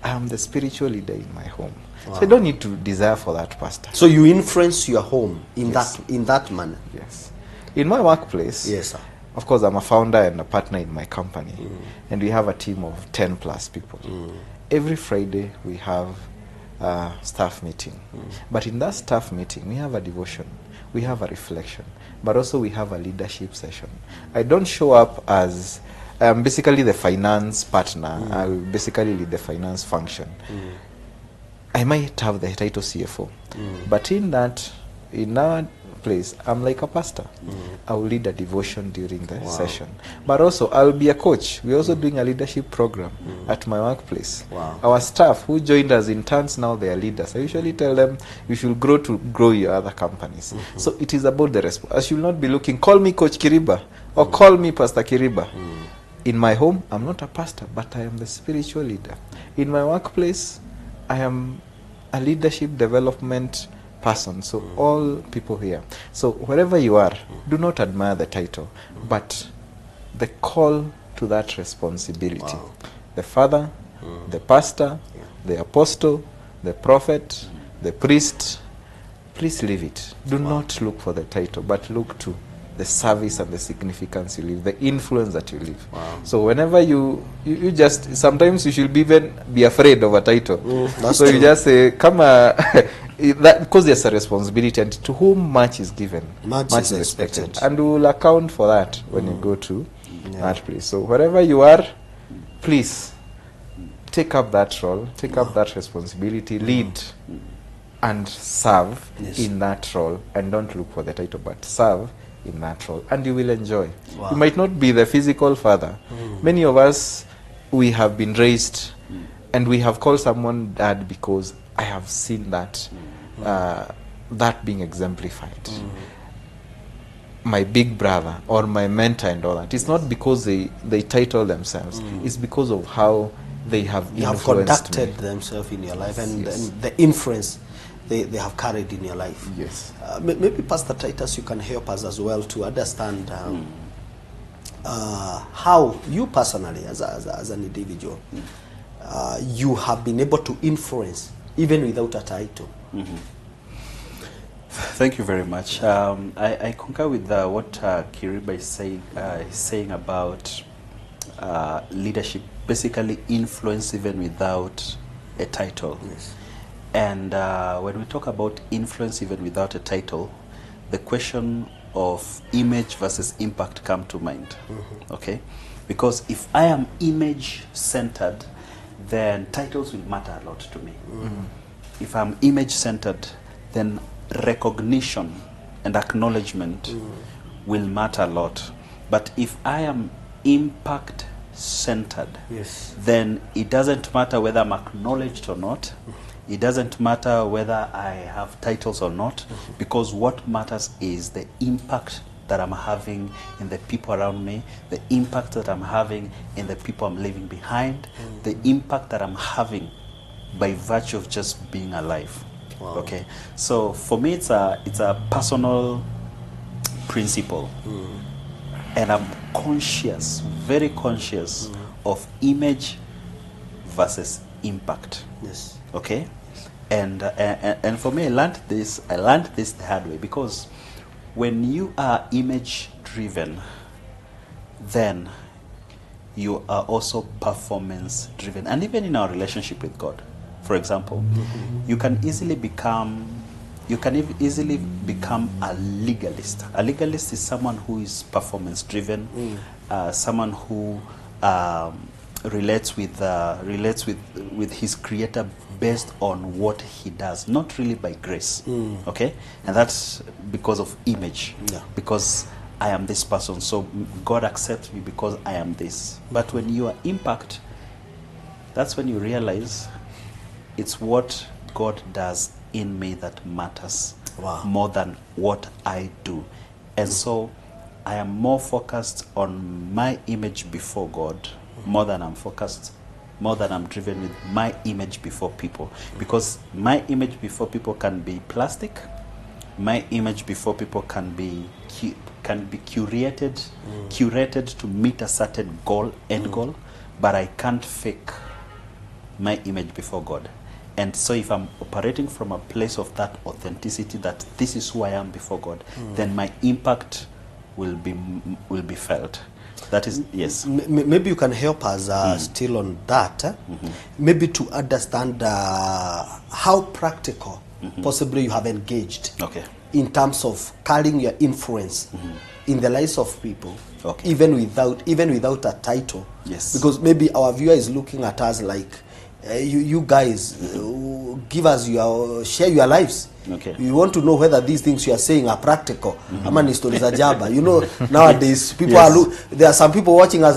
I am the spiritual leader in my home. So I don't need to desire for that pastor.
So you influence your home in
Yes.
that manner.
Yes. In my workplace,
Yes, sir.
of course, I'm a founder and a partner in my company. And we have a team of 10 plus people. Every Friday, we have a staff meeting. But in that staff meeting, we have a devotion. We have a reflection. But also we have a leadership session. I don't show up as... I'm basically the finance partner. I will basically lead the finance function. I might have the title CFO. But in our place, I'm like a pastor. I will lead a devotion during the session. But also, I'll be a coach. We're also doing a leadership program at my workplace.
Wow.
Our staff who joined as interns, now they are leaders. I usually tell them, you should grow to grow your other companies. So it is about the response. I should not be looking, call me Coach Kiriba, or call me Pastor Kiriba. In my home, I'm not a pastor, but I am the spiritual leader. In my workplace, I am a leadership development person. So all people here. So wherever you are, do not admire the title, but the call to that responsibility. The father, the pastor, the apostle, the prophet, the priest. Please leave it. Do not look for the title, but look to the service and the significance you leave, the influence that you leave. So whenever you just, sometimes you should even be afraid of a title. So you just say, come that, because there's a responsibility, and to whom much is given,
Much is expected.
And we will account for that when you go to that place. So wherever you are, please take up that role, take up that responsibility, lead and serve in that role, and don't look for the title, but serve in that role, and you will enjoy. You might not be the physical father. Many of us, we have been raised and we have called someone dad because I have seen that that being exemplified. My big brother or my mentor and all that. It's not because they title themselves. It's because of how they have
conducted themselves in your life, and the influence they have carried in your life.
Yes.
Maybe Pastor Titus, you can help us as well to understand how you personally, as an individual, you have been able to influence even without a title.
Thank you very much. I concur with what Kiriba is saying about leadership, basically influence even without a title.
Yes.
And when we talk about influence even without a title, the question of image versus impact come to mind. Okay? Because if I am image-centered, then titles will matter a lot to me. If I'm image-centered, then recognition and acknowledgement will matter a lot. But if I am impact-centered, then it doesn't matter whether I'm acknowledged or not. It doesn't matter whether I have titles or not, because what matters is the impact that I'm having in the people around me, the impact that I'm having in the people I'm leaving behind, the impact that I'm having by virtue of just being alive. Okay, so for me it's a personal principle, and I'm conscious, very conscious of image versus impact.
Yes.
Okay, and for me, I learned this the hard way, because when you are image driven, then you are also performance driven. And even in our relationship with God, for example, you can easily become a legalist. A legalist is someone who is performance driven, someone who relates with his creator based on what he does, not really by grace. Okay, and that's because of image. Because I am this person, so God accepts me because I am this. But when you are impact, that's when you realize it's what God does in me that matters more than what I do. And so I am more focused on my image before God, more than I'm driven with my image before people. Because my image before people can be plastic, my image before people can be curated to meet a certain goal, end goal. but I can't fake my image before God. And so if I'm operating from a place of that authenticity, that this is who I am before God, then my impact will be felt. That is, yes.
Maybe you can help us still on that. Maybe to understand how practical possibly you have engaged in terms of carrying your influence in the lives of people, even without a title.
Yes.
Because maybe our viewer is looking at us like, you guys give us share your lives. We want to know whether these things you are saying are practical. Ama stories ajaba. You know, nowadays people there are some people watching us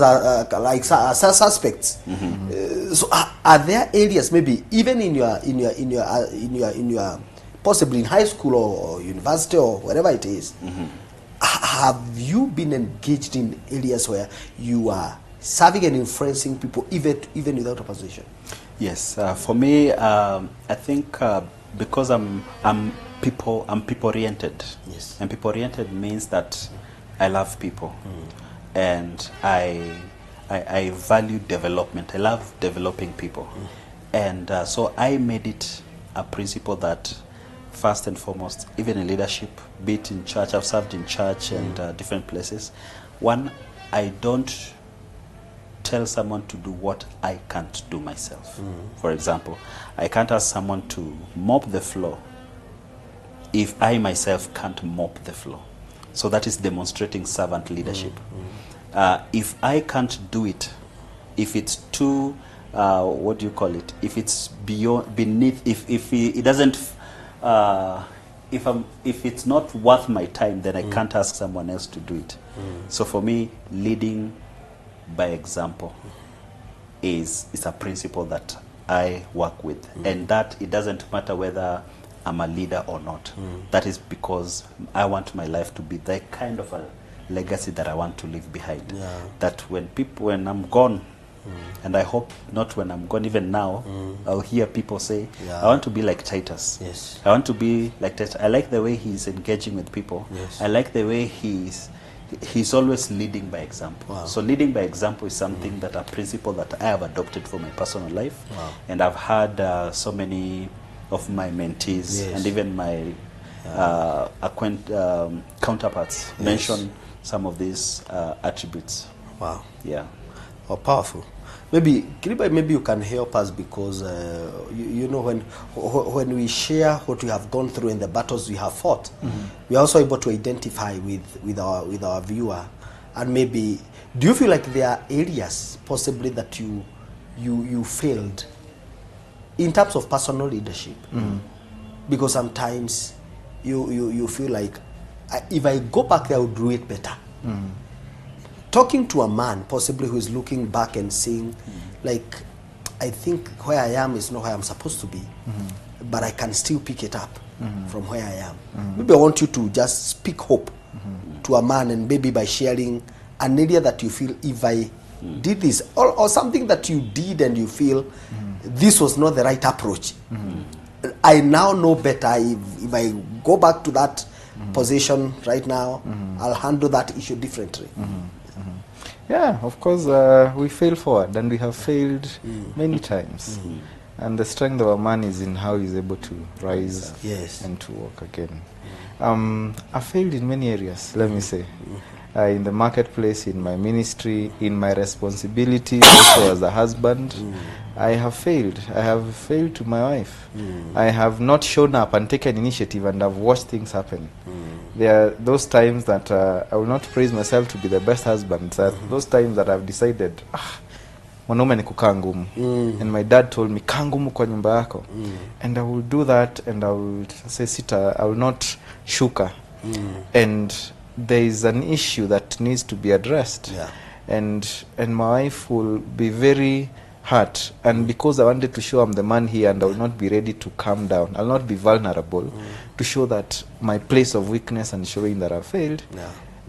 like suspects. So are there areas maybe even in your possibly in high school or university or wherever it is, have you been engaged in areas where you are serving and influencing people even without a position?
Yes, for me, I think because I'm people oriented.
Yes.
And people oriented means that I love people, and I value development. I love developing people, and so I made it a principle that first and foremost, even in leadership, be it in church, I've served in church and different places. One, I don't tell someone to do what I can't do myself. For example, I can't ask someone to mop the floor if I myself can't mop the floor. So that is demonstrating servant leadership. If I can't do it, if it's too, what do you call it? If it's beneath, if it doesn't, if it's not worth my time, then I can't ask someone else to do it. So for me, leading by example is a principle that I work with, and that it doesn't matter whether I'm a leader or not. That is because I want my life to be the kind of a legacy that I want to leave behind. That when I'm gone, and I hope not when I'm gone, even now, I'll hear people say, I want to be like Titus.
Yes.
I want to be like Titus. I like the way he's engaging with people.
Yes.
I like the way he's always leading by example. So leading by example is something that a principle that I have adopted for my personal life. And I've had so many of my mentees and even my counterparts mention some of these attributes.
Wow.
Yeah.
Oh, powerful. Maybe Kiriba, maybe you can help us because you know when we share what we have gone through and the battles we have fought, we are also able to identify with our viewer. And maybe, do you feel like there are areas possibly that you failed in terms of personal leadership? Because sometimes you feel like, if I go back there, I would do it better. Talking to a man possibly who is looking back and saying, like, I think where I am is not where I'm supposed to be, but I can still pick it up from where I am. Maybe I want you to just speak hope to a man, and maybe by sharing an area that you feel, if I did this, or something that you did and you feel this was not the right approach. I now know better. If I go back to that position right now, I'll handle that issue differently.
Yeah, of course, we fail forward, and we have failed many times. And the strength of a man is in how he's able to rise and to walk again. I failed in many areas, let me say. In the marketplace, in my ministry, in my responsibilities also as a husband, I have failed. I have failed to my wife. I have not shown up and taken initiative, and I've watched things happen. There are those times that I will not praise myself to be the best husband. Those times that I've decided, mwanaume ni kukaa ngumu. And my dad told me, kaa ngumu kwa nyumba yako. And I will do that, and I will say, sita, I will not shuka. And there is an issue that needs to be addressed. And my wife will be very hurt, and because I wanted to show I'm the man here, and I will not be ready to calm down, I'll not be vulnerable to show that my place of weakness and showing that I've failed,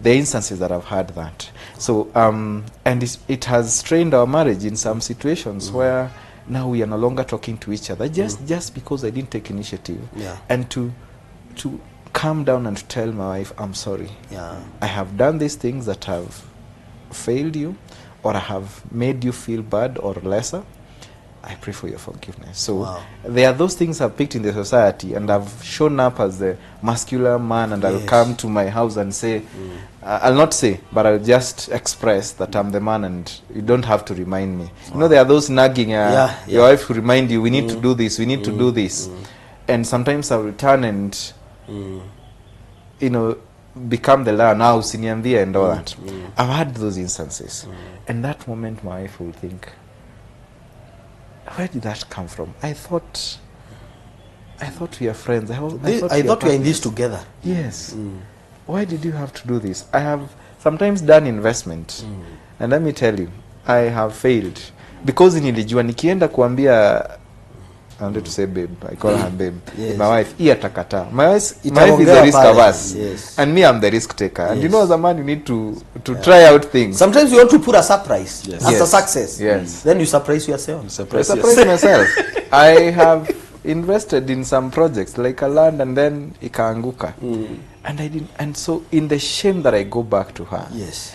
the instances that I've had that. So and it has strained our marriage in some situations where now we are no longer talking to each other just because I didn't take initiative. And to calm down and to tell my wife, I'm sorry, I have done these things that have failed you, or I have made you feel bad or lesser, I pray for your forgiveness. So there are those things I've picked in the society, and I've shown up as the muscular man, and I'll come to my house and say, I'll not say, but I'll just express that I'm the man, and you don't have to remind me. You know, there are those nagging, your wife who remind you, we need to do this, we need to do this. And sometimes I'll return and, you know, become the liar, now usiniambie and all that. I've had those instances. And that moment my wife will think, where did that come from? I thought we are friends. I thought
we are in this together.
Yes. Why did you have to do this? I have sometimes done investment. And let me tell you, I have failed. Because nilijua nikienda kuambia, I wanted to say babe, I call her babe, my wife, takata. My wife is the risk averse. And me, I'm the risk taker. And you know, as a man, you need to try out things.
Sometimes you want to put a surprise after success.
Yes.
Then you surprise yourself.
I surprise myself. I have invested in some projects, like a land, and then ikaanguka. And I didn't. And so, in the shame that I go back to her,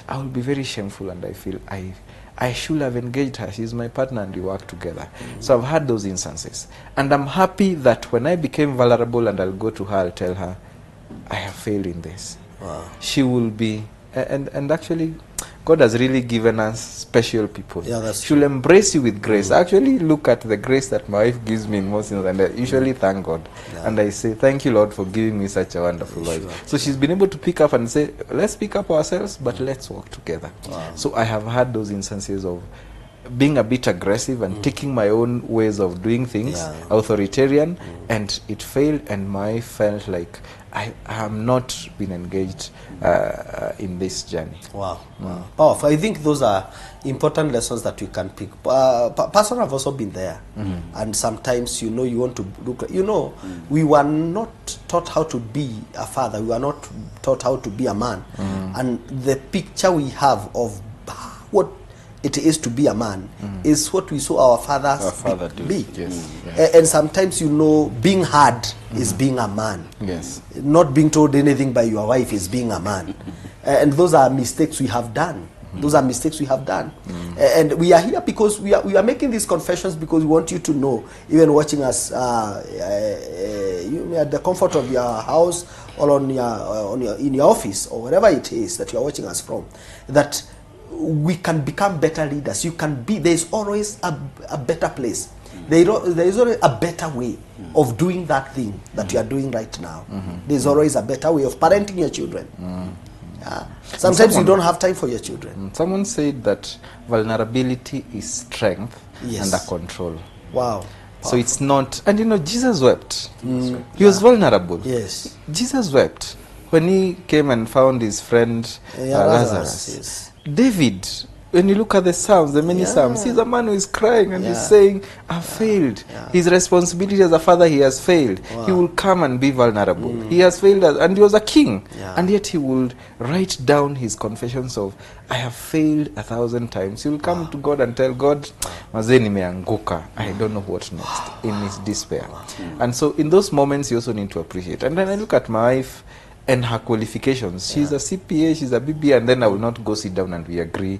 I will be very shameful, and I feel I should have engaged her. She's my partner and we work together. So I've had those instances. And I'm happy that when I became vulnerable and I'll go to her, I'll tell her, I have failed in this. She will be, and actually, God has really given us special people. She'll embrace you with grace. I actually look at the grace that my wife gives me in most things, and I usually thank God. And I say, thank you, Lord, for giving me such a wonderful wife. So she's been able to pick up and say, let's pick up ourselves, but let's work together. So I have had those instances of being a bit aggressive and taking my own ways of doing things, authoritarian, and it failed, and my wife felt like I have not been engaged in this journey.
Powerful. I think those are important lessons that we can pick. Personally, I've also been there. And sometimes, you know, you want to look, you know, we were not taught how to be a father. We were not taught how to be a man. And the picture we have of what it is to be a man is what we saw our fathers be. And sometimes, you know, being hard is being a man. Not being told anything by your wife is being a man. And those are mistakes we have done. Those are mistakes we have done. And we are here because we are making these confessions because we want you to know, even watching us you at the comfort of your house or in your office or wherever it is that you are watching us from, that we can become better leaders. You can be, there's always a better place. There is always a better way of doing that thing that you are doing right now. There's always a better way of parenting your children. Sometimes you don't have time for your children.
Someone said that vulnerability is strength under control. So it's not, and you know, Jesus wept. He was vulnerable. Jesus wept when he came and found his friend Lazarus. David, when you look at the Psalms, the many Psalms, he's a man who is crying and he's saying, I've failed. His responsibility as a father, he has failed. He will come and be vulnerable. He has failed, and he was a king. And yet he would write down his confessions of, I have failed 1,000 times. He will come to God and tell God, Mazee nimeanguka, I don't know what next, in his despair. And so in those moments, you also need to appreciate. And then I look at my wife and her qualifications. She's a CPA, she's a BBA, and then I will not go sit down and we agree.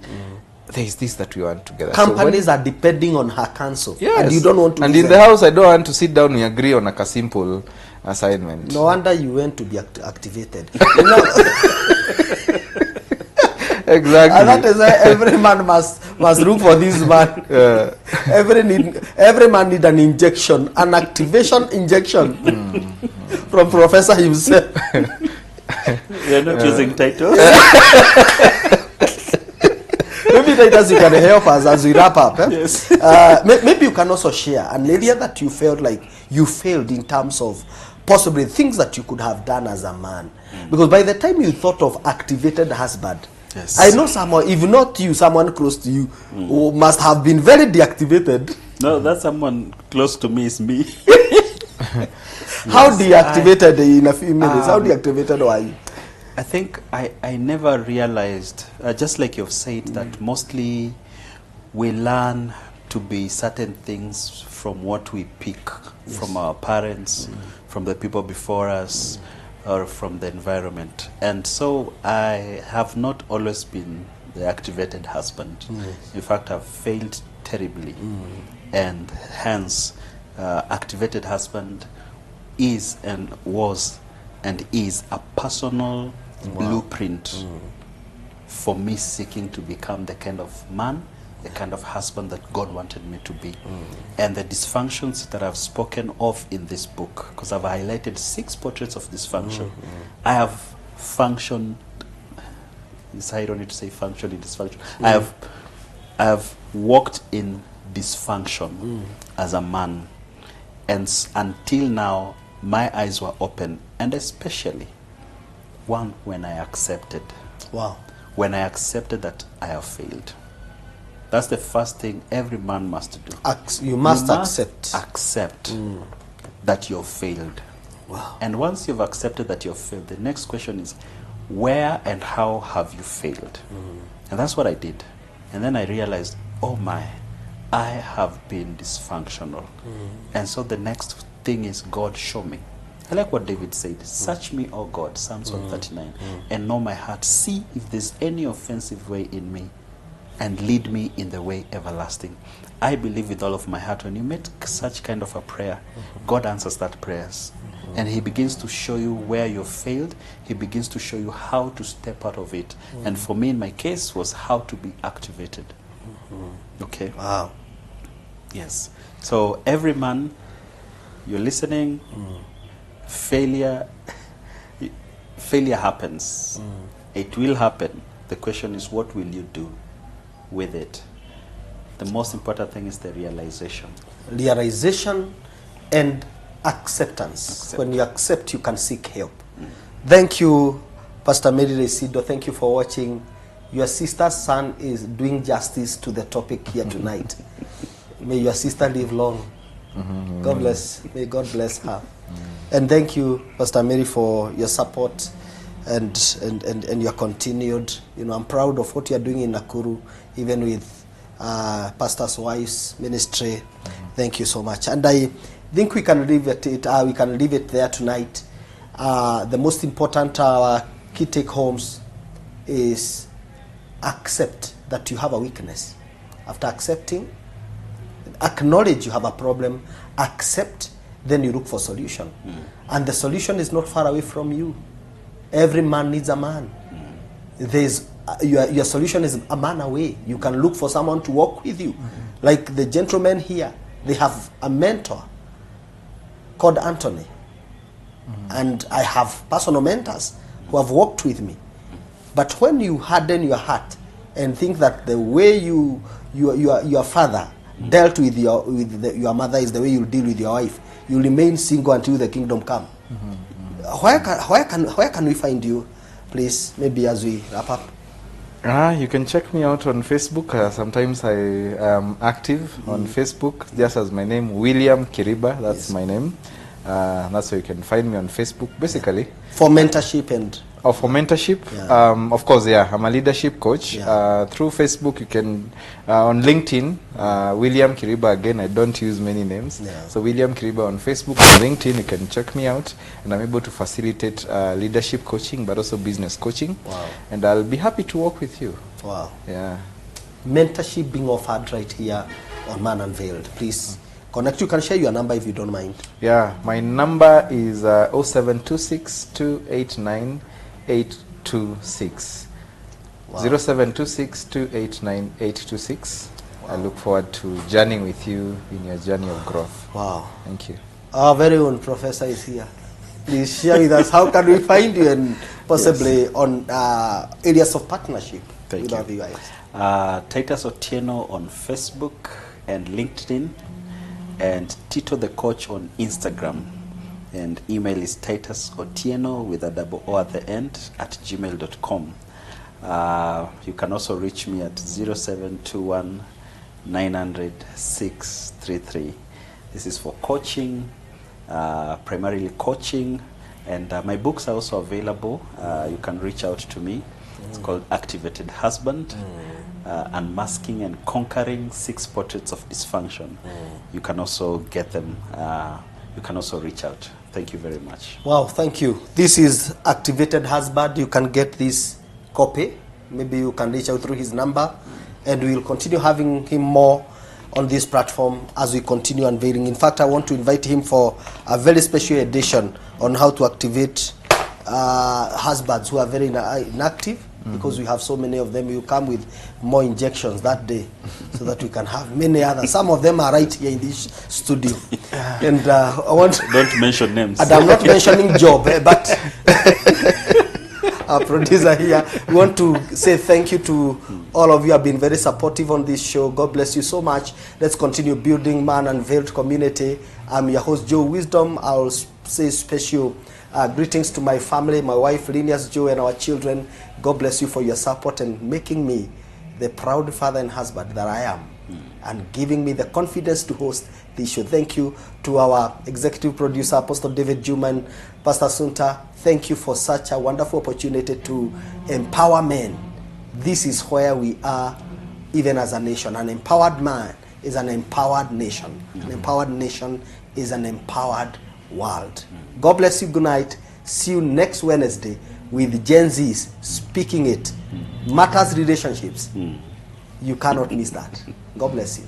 There is this that we want together.
Companies are depending on her counsel. And you don't want to.
And in the house, I don't want to sit down, we agree on a simple assignment.
No wonder you went to be activated. You know?
Exactly.
And that is why every man must look for this man. Every man need an injection, an activation injection from Professor himself.
You're not using Titus.
Maybe Titus, you can help us as we wrap up. Maybe you can also share an area that you felt like you failed in terms of possibly things that you could have done as a man. Because by the time you thought of activated husband, I know someone, if not you, someone close to you, who must have been very deactivated.
No, that someone close to me is me.
How deactivated in a few minutes? How deactivated are you?
I think I never realized, just like you've said, that mostly we learn to be certain things from what we pick from our parents, from the people before us, or from the environment. And so I have not always been the activated husband. In fact, I've failed terribly. And hence, activated husband is and was and is a personal blueprint for me seeking to become the kind of man, the kind of husband that God wanted me to be. And the dysfunctions that I've spoken of in this book, because I've highlighted 6 portraits of dysfunction. I have functioned, it's ironic to say function in dysfunction. I have walked in dysfunction as a man, and until now my eyes were open, and especially one when I accepted. When I accepted that I have failed. That's the first thing every man must do.
You must accept.
Accept that you've failed. And once you've accepted that you've failed, the next question is, where and how have you failed? And that's what I did. And then I realized, oh my, I have been dysfunctional. And so the next thing is, God, show me. I like what David said, search me, O God, Psalms 139, and know my heart. See if there's any offensive way in me, and lead me in the way everlasting. I believe with all of my heart, when you make such kind of a prayer, God answers that prayers. And he begins to show you where you failed. He begins to show you how to step out of it. And for me, in my case, was how to be activated. Okay?
Wow.
Yes. So every man, you're listening, failure happens. It will happen. The question is, what will you do with it? The most important thing is the realization.
Realization and acceptance. When you accept, you can seek help. Thank you, Pastor Mary Resido. Thank you for watching. Your sister's son is doing justice to the topic here tonight. May your sister live long. God bless. May God bless her. And thank you, Pastor Mary, for your support and your continued. I'm proud of what you are doing in Nakuru, even with Pastor's Wife's ministry. Thank you so much. And I think we can leave it there tonight. The most important key take homes is accept that you have a weakness. After accepting, acknowledge you have a problem, accept, then you look for solution. And the solution is not far away from you. Every man needs a man. There's your solution is a man away. You can look for someone to walk with you. Like the gentlemen here, they have a mentor called Anthony. And I have personal mentors who have walked with me. But when you harden your heart and think that the way your father dealt with your mother is the way you'll deal with your wife, you remain single until the kingdom come. Where can we find you, please? Maybe as we wrap up.
You can check me out on Facebook. Sometimes I am active on Facebook, just as my name, William Kiriba. That's my name. That's where you can find me on Facebook, basically.
For mentorship and...
for mentorship, of course, I'm a leadership coach. Through Facebook, you can, on LinkedIn, William Kiriba, again, I don't use many names. So William Kiriba on Facebook, on LinkedIn, you can check me out. And I'm able to facilitate leadership coaching, but also business coaching. And I'll be happy to work with you.
Mentorship being offered right here on Man Unveiled. Please connect. You can share your number if you don't mind.
My number is 0726 289 826. 0726 289 826. I look forward to journeying with you in your journey of growth. Thank you.
Our very own professor is here. Please share with us, how can we find you, and possibly on areas of partnership with our viewers?
Titus Otieno on Facebook and LinkedIn, and Tito the Coach on Instagram. And email is titusotieno with a double O at the end @gmail.com. You can also reach me at 0721 900 633. This is for coaching, primarily coaching, and my books are also available. You can reach out to me. It's called Activated Husband, Unmasking and Conquering 6 Portraits of Dysfunction. You can also get them. You can also reach out. Thank you very much.
Wow, thank you. This is Activated Husband. You can get this copy maybe you can reach out through his number, and we will continue having him more on this platform as we continue unveiling. In fact, I want to invite him for a very special edition on how to activate husbands who are very inactive, because we have so many of them. You come with more injections that day so that we can have many others. Some of them are right here in this studio. And I want...
Don't mention names.
And I'm not mentioning Job, but our producer here. We want to say thank you to all of you who have been very supportive on this show. God bless you so much. Let's continue building Man Unveiled community. I'm your host, Joe Wisdom. I'll say special greetings to my family, my wife, Linus, Joe, and our children. God bless you for your support and making me the proud father and husband that I am, and giving me the confidence to host this show. Thank you to our executive producer, Apostle David Juman, Pastor Sunta. Thank you for such a wonderful opportunity to empower men. This is where we are, even as a nation. An empowered man is an empowered nation. An empowered nation is an empowered world. God bless you. Good night. See you next Wednesday with Gen Zs speaking it. Matters relationships. You cannot miss that. God bless you.